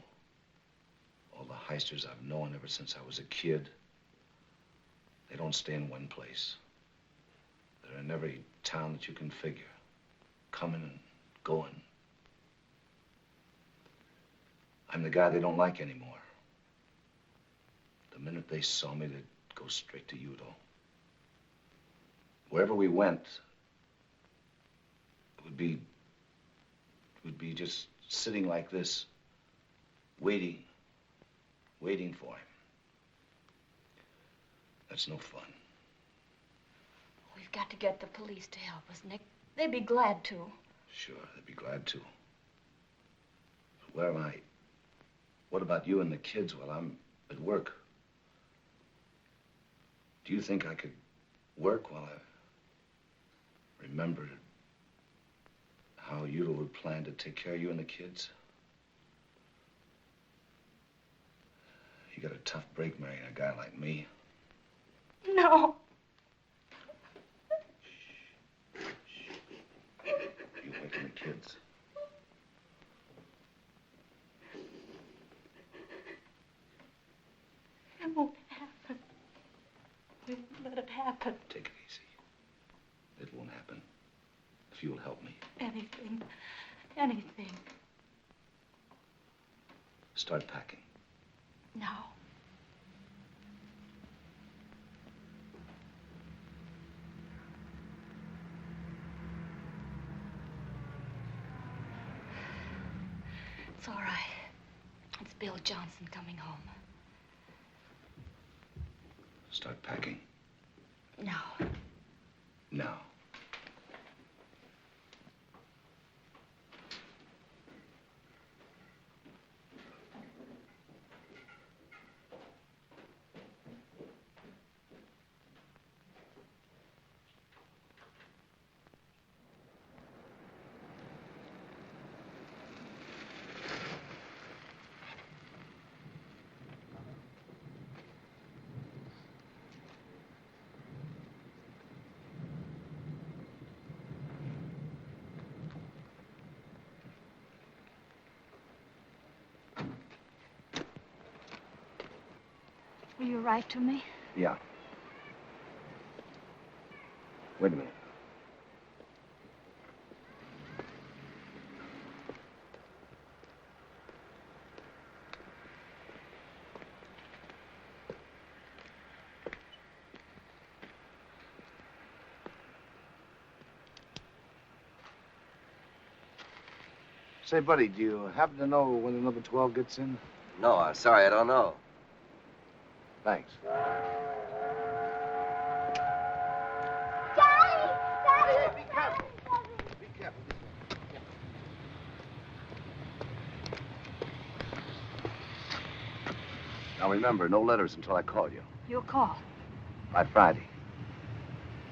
All the heisters I've known ever since I was a kid. They don't stay in one place. They're in every town that you can figure. Coming and going. I'm the guy they don't like anymore. The minute they saw me, they'd go straight to Udo. Wherever we went, it would be just sitting like this, waiting for him. That's no fun. We've got to get the police to help us, Nick. They'd be glad to. Sure, they'd be glad to. But where am I? What about you and the kids while I'm at work? Do you think I could work while I remembered how Udo would plan to take care of you and the kids? You got a tough break marrying a guy like me. No. You waking the kids. It won't happen. We won't let it happen. Take it easy. It won't happen. If you'll help me. Anything. Anything. Start packing. Now. It's all right. It's Bill Johnson coming home. Start packing. Now. Now. Will you write to me? Yeah. Wait a minute. Say, buddy, do you happen to know when the number 12 gets in? No, I'm sorry, I don't know. Thanks. Daddy! Daddy! Be careful. Be careful. Now remember, no letters until I call you. You'll call. By Friday.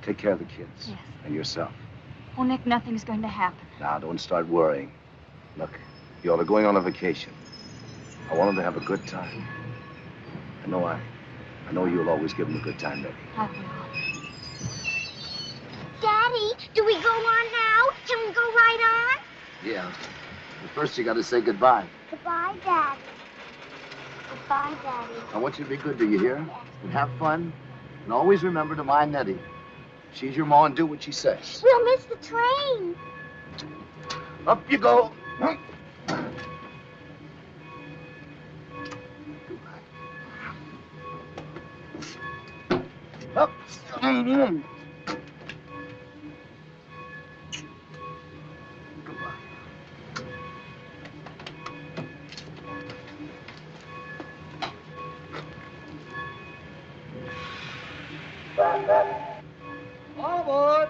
Take care of the kids. Yes. And yourself. Oh, Nick, nothing's going to happen. Now, don't start worrying. Look, y'all are going on a vacation. I want them to have a good time. I know you'll always give them a good time, Betty. I will. Daddy, do we go on now? Can we go right on? Yeah. But first, you got to say goodbye. Goodbye, Daddy. Goodbye, Daddy. I want you to be good, do you hear? And have fun. And always remember to mind Nettie. She's your ma and do what she says. We'll miss the train. Up you go. Up. Forward!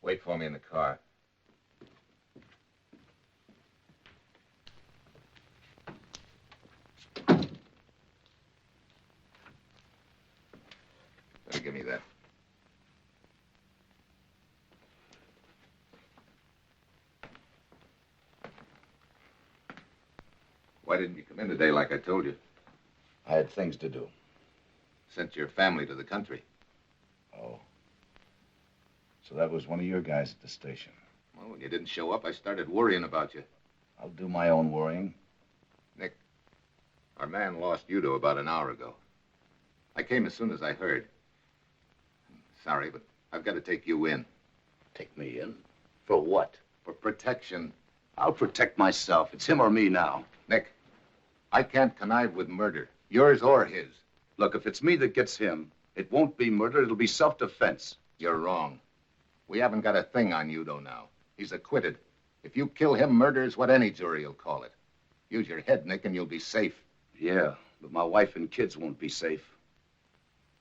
Wait for me in the car. Better give me that. Why didn't you come in today like I told you? I had things to do. Sent your family to the country. Oh. So that was one of your guys at the station. Well, when you didn't show up, I started worrying about you. I'll do my own worrying. Nick, our man lost Udo about an hour ago. I came as soon as I heard. Sorry, but I've got to take you in. Take me in? For what? For protection. I'll protect myself. It's him or me now. Nick, I can't connive with murder, yours or his. Look, if it's me that gets him, it won't be murder, it'll be self-defense. You're wrong. We haven't got a thing on Udo now. He's acquitted. If you kill him, murder is what any jury will call it. Use your head, Nick, and you'll be safe. Yeah, but my wife and kids won't be safe.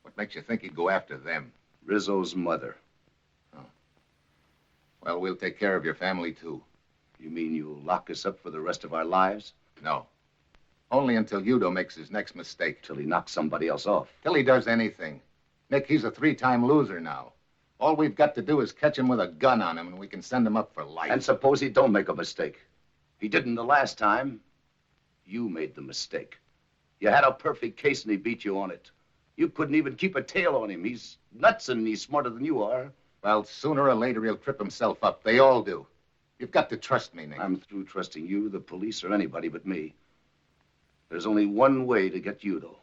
What makes you think he'd go after them? Rizzo's mother. Oh. Well, we'll take care of your family, too. You mean you'll lock us up for the rest of our lives? No. Only until Udo makes his next mistake. Till he knocks somebody else off. Till he does anything. Nick, he's a 3-time loser now. All we've got to do is catch him with a gun on him, and we can send him up for life. And suppose he don't make a mistake. He didn't the last time. You made the mistake. You had a perfect case, and he beat you on it. You couldn't even keep a tail on him. He's nuts, and he's smarter than you are. Well, sooner or later, he'll trip himself up. They all do. You've got to trust me, Nick. I'm through trusting you, the police, or anybody but me. There's only one way to get Udo,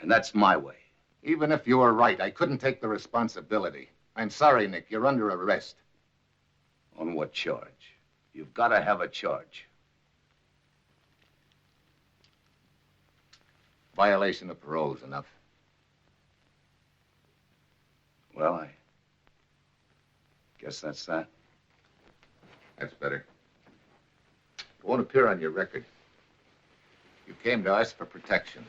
and that's my way. Even if you were right, I couldn't take the responsibility. I'm sorry, Nick. You're under arrest. On what charge? You've got to have a charge. Violation of parole is enough. Well, I guess that's that. That's better. It won't appear on your record. You came to us for protection.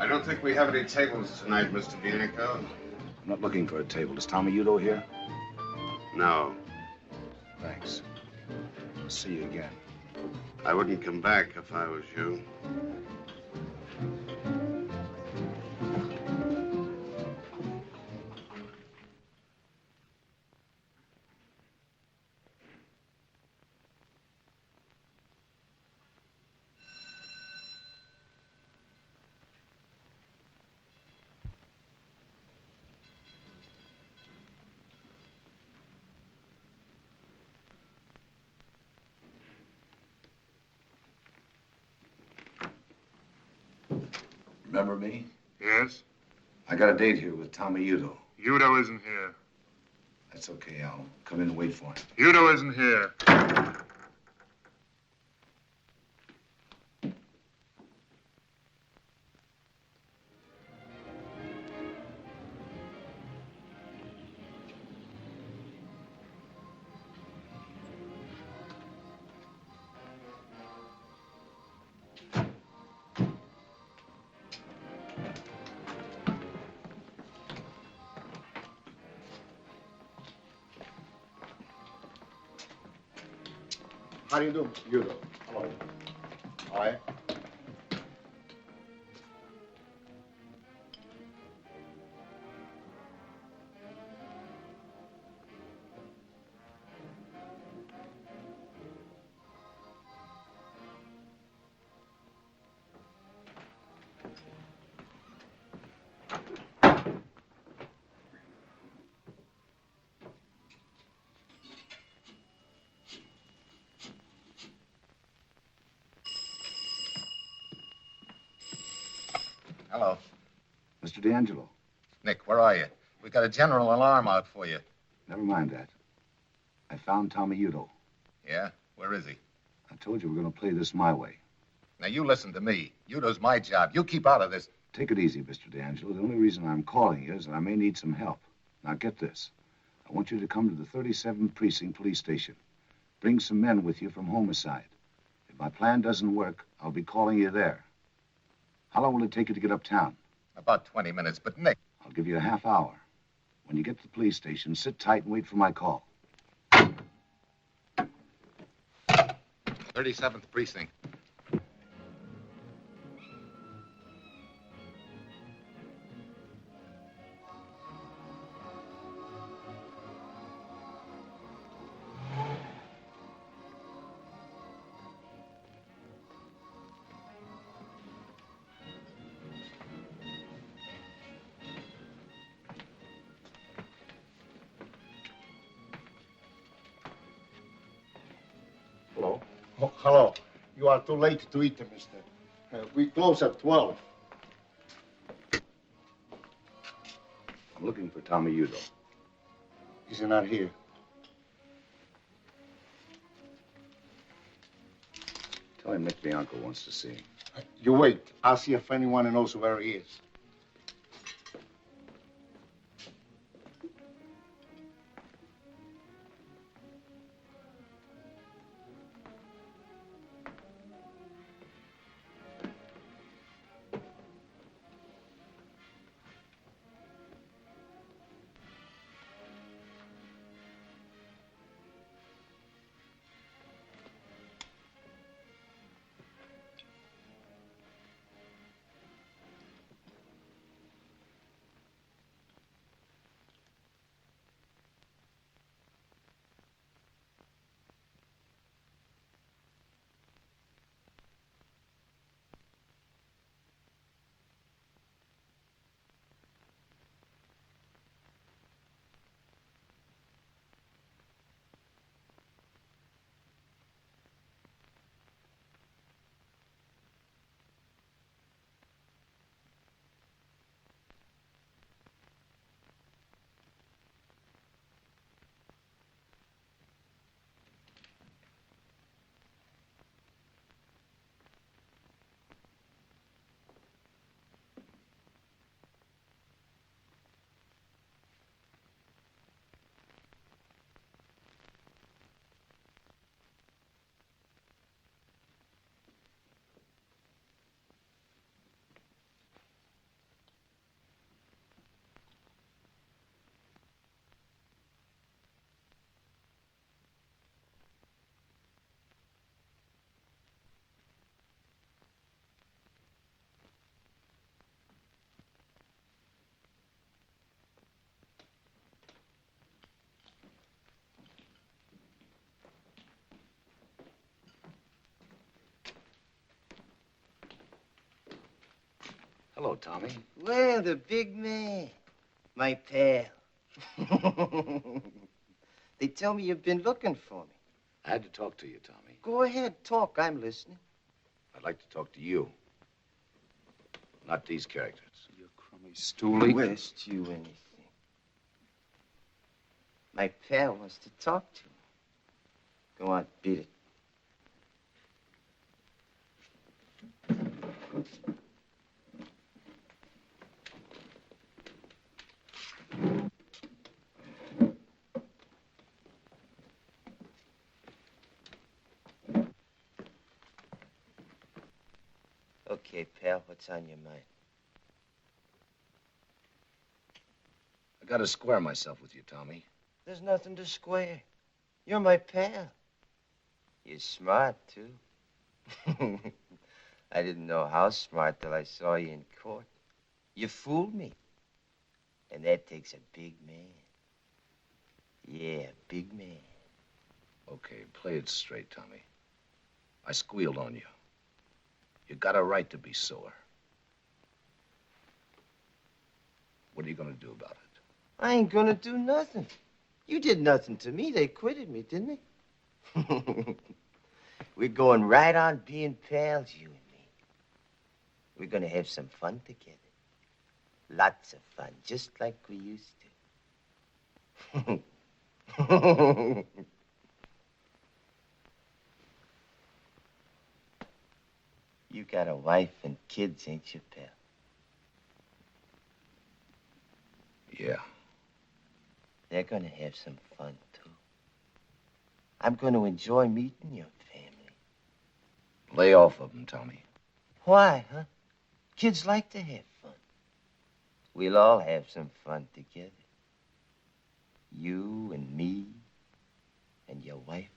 I don't think we have any tables tonight, Mr. Bianco. I'm not looking for a table. Is Tommy Udo here? No. Thanks. I'll see you again. I wouldn't come back if I was you. Remember me? Yes? I got a date here with Tommy Udo. Udo isn't here. That's okay. I'll come in and wait for him. Udo isn't here. How do you do, Mr. Udo? Hello. Hi. Hello. Mr. D'Angelo. Nick, where are you? We got a general alarm out for you. Never mind that. I found Tommy Udo. Yeah? Where is he? I told you we're going to play this my way. Now, you listen to me. Udo's my job. You keep out of this. Take it easy, Mr. D'Angelo. The only reason I'm calling you is that I may need some help. Now, get this. I want you to come to the 37th Precinct Police Station. Bring some men with you from homicide. If my plan doesn't work, I'll be calling you there. How long will it take you to get uptown? About 20 minutes, but Nick... I'll give you a half hour. When you get to the police station, sit tight and wait for my call. 37th Precinct. Hello. Oh, hello. You are too late to eat, mister. We close at 12. I'm looking for Tommy Udo. He's not here. Tell him Nick Bianco wants to see him. You wait. I'll see if anyone knows where he is. Hello, Tommy. Well, the big man. My pal. They tell me you've been looking for me. I had to talk to you, Tommy. Go ahead, talk. I'm listening. I'd like to talk to you. Not these characters. You crummy stoolie. West you anything. My pal wants to talk to you. Go on, beat it. Okay, pal, what's on your mind? I gotta square myself with you, Tommy. There's nothing to square. You're my pal. You're smart, too. I didn't know how smart till I saw you in court. You fooled me. And that takes a big man. Yeah, a big man. Okay, play it straight, Tommy. I squealed on you. You got a right to be sore. What are you gonna do about it? I ain't gonna do nothing. You did nothing to me. They acquitted me, didn't they? We're going right on being pals, you and me. We're gonna have some fun together. Lots of fun, just like we used to. You got a wife and kids, ain't you, pal? Yeah. They're gonna have some fun, too. I'm gonna enjoy meeting your family. Lay off of them, Tommy. Why, huh? Kids like to have fun. We'll all have some fun together. You and me and your wife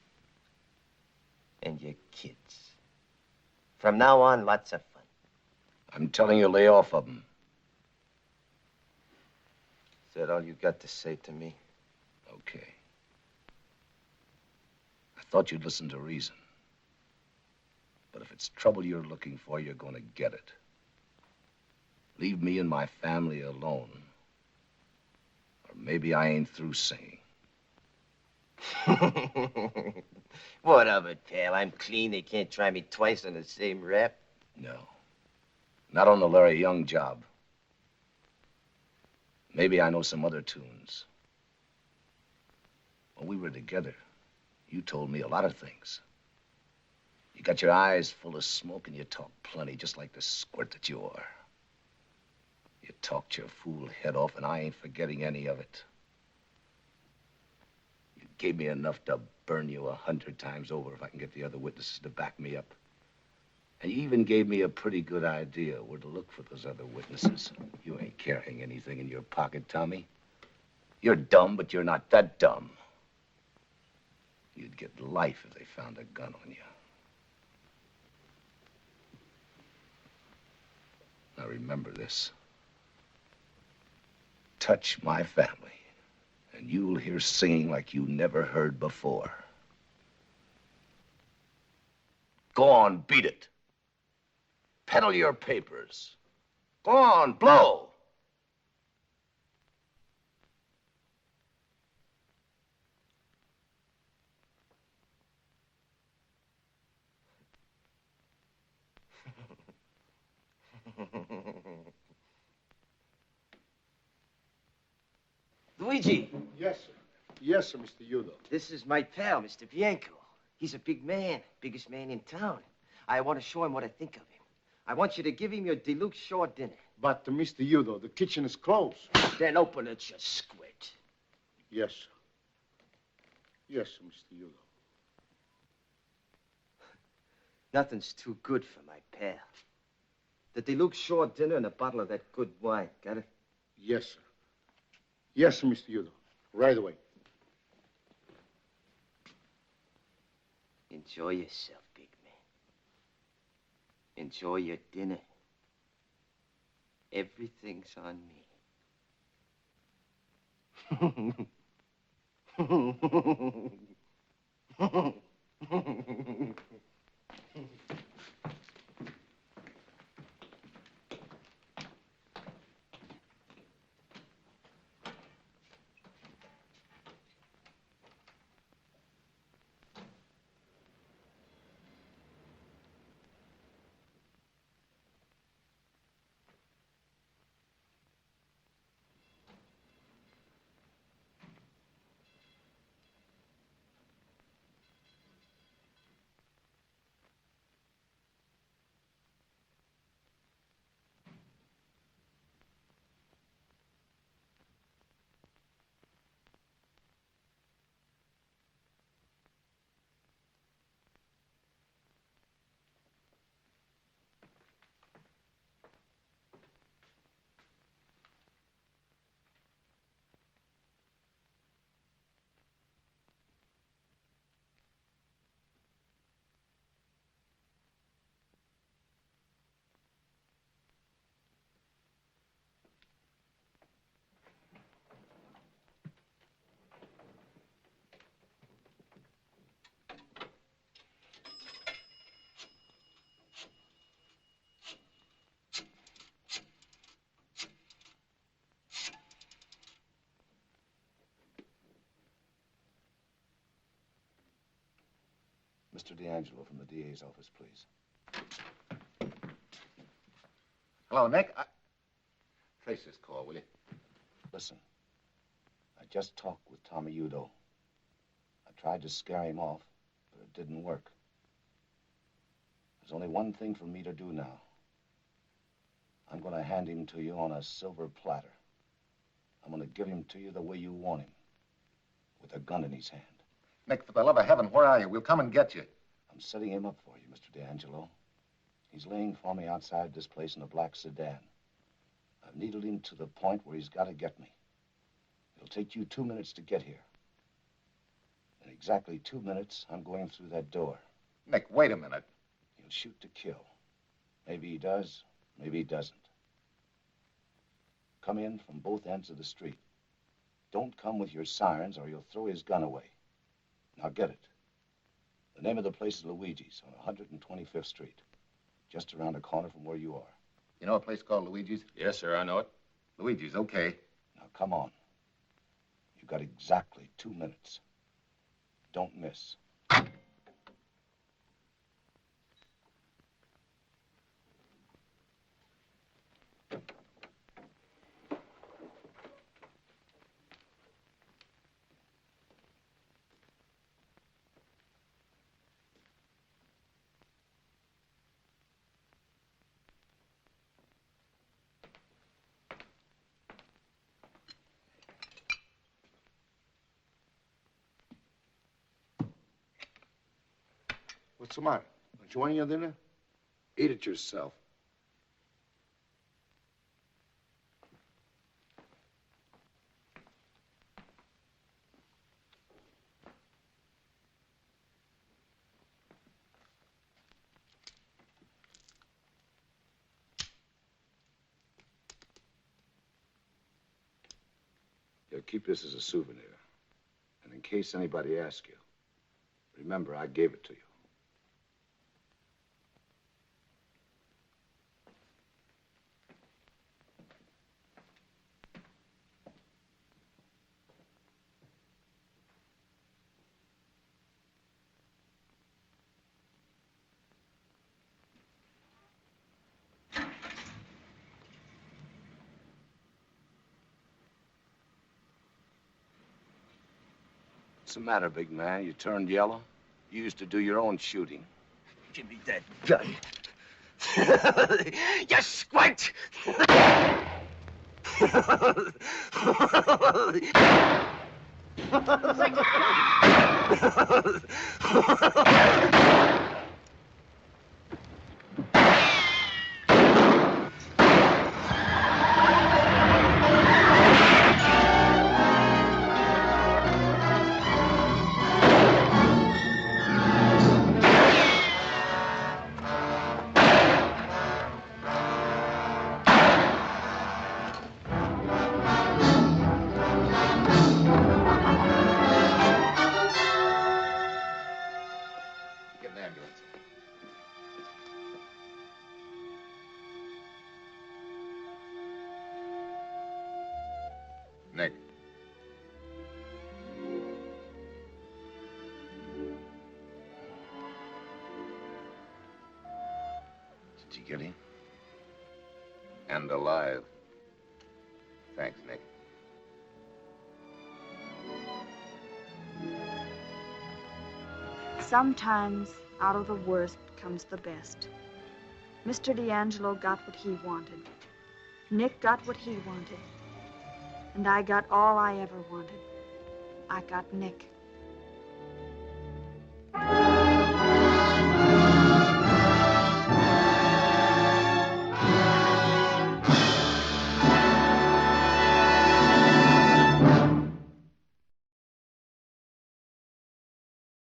and your kids. From now on, lots of fun. I'm telling you, lay off of them. Is that all you got to say to me? Okay. I thought you'd listen to reason. But if it's trouble you're looking for, you're gonna get it. Leave me and my family alone. Or maybe I ain't through singing. What of it, pal? I'm clean. They can't try me twice on the same rap. No. Not on the Larry Young job. Maybe I know some other tunes. When we were together, you told me a lot of things. You got your eyes full of smoke and you talk plenty, just like the squirt that you are. You talked your fool head off, and I ain't forgetting any of it. You gave me enough to burn you 100 times over if I can get the other witnesses to back me up. And you even gave me a pretty good idea where to look for those other witnesses. You ain't carrying anything in your pocket, Tommy. You're dumb, but you're not that dumb. You'd get life if they found a gun on you. Now remember this. Touch my family, and you'll hear singing like you never heard before. Go on, beat it. Peddle your papers. Go on, blow. Luigi. Yes, sir. Yes, sir, Mr. Udo. This is my pal, Mr. Bianco. He's a big man, biggest man in town. I want to show him what I think of him. I want you to give him your deluxe shore dinner. But, Mr. Udo, the kitchen is closed. Then open it, you squid. Yes, sir. Yes, sir, Mr. Udo. Nothing's too good for my pal. The deluxe shore dinner and a bottle of that good wine. Got it? Yes, sir. Yes, sir, Mr. Udo. Right away. Enjoy yourself, big man. Enjoy your dinner. Everything's on me. Mr. D'Angelo from the DA's office, please. Hello, Nick. Trace this call, will you? Listen, I just talked with Tommy Udo. I tried to scare him off, but it didn't work. There's only one thing for me to do now. I'm going to hand him to you on a silver platter. I'm going to give him to you the way you want him, with a gun in his hand. Nick, for the love of heaven, where are you? We'll come and get you. I'm setting him up for you, Mr. D'Angelo. He's laying for me outside this place in a black sedan. I've needled him to the point where he's got to get me. It'll take you 2 minutes to get here. In exactly 2 minutes, I'm going through that door. Nick, wait a minute. He'll shoot to kill. Maybe he does, maybe he doesn't. Come in from both ends of the street. Don't come with your sirens or you'll throw his gun away. Now get it. The name of the place is Luigi's on 125th Street. Just around the corner from where you are. You know a place called Luigi's? Yes, sir, I know it. Luigi's, okay. Now come on. You've got exactly 2 minutes. Don't miss. What's the matter? Don't you want your dinner? Eat it yourself. You'll keep this as a souvenir. And in case anybody asks you, remember I gave it to you. What's the matter, big man? You turned yellow? You used to do your own shooting. Give me that gun. You squint! Get an ambulance. Nick. Did you get him? And alive. Thanks, Nick. Sometimes out of the worst comes the best. Mr. D'Angelo got what he wanted. Nick got what he wanted. And I got all I ever wanted. I got Nick.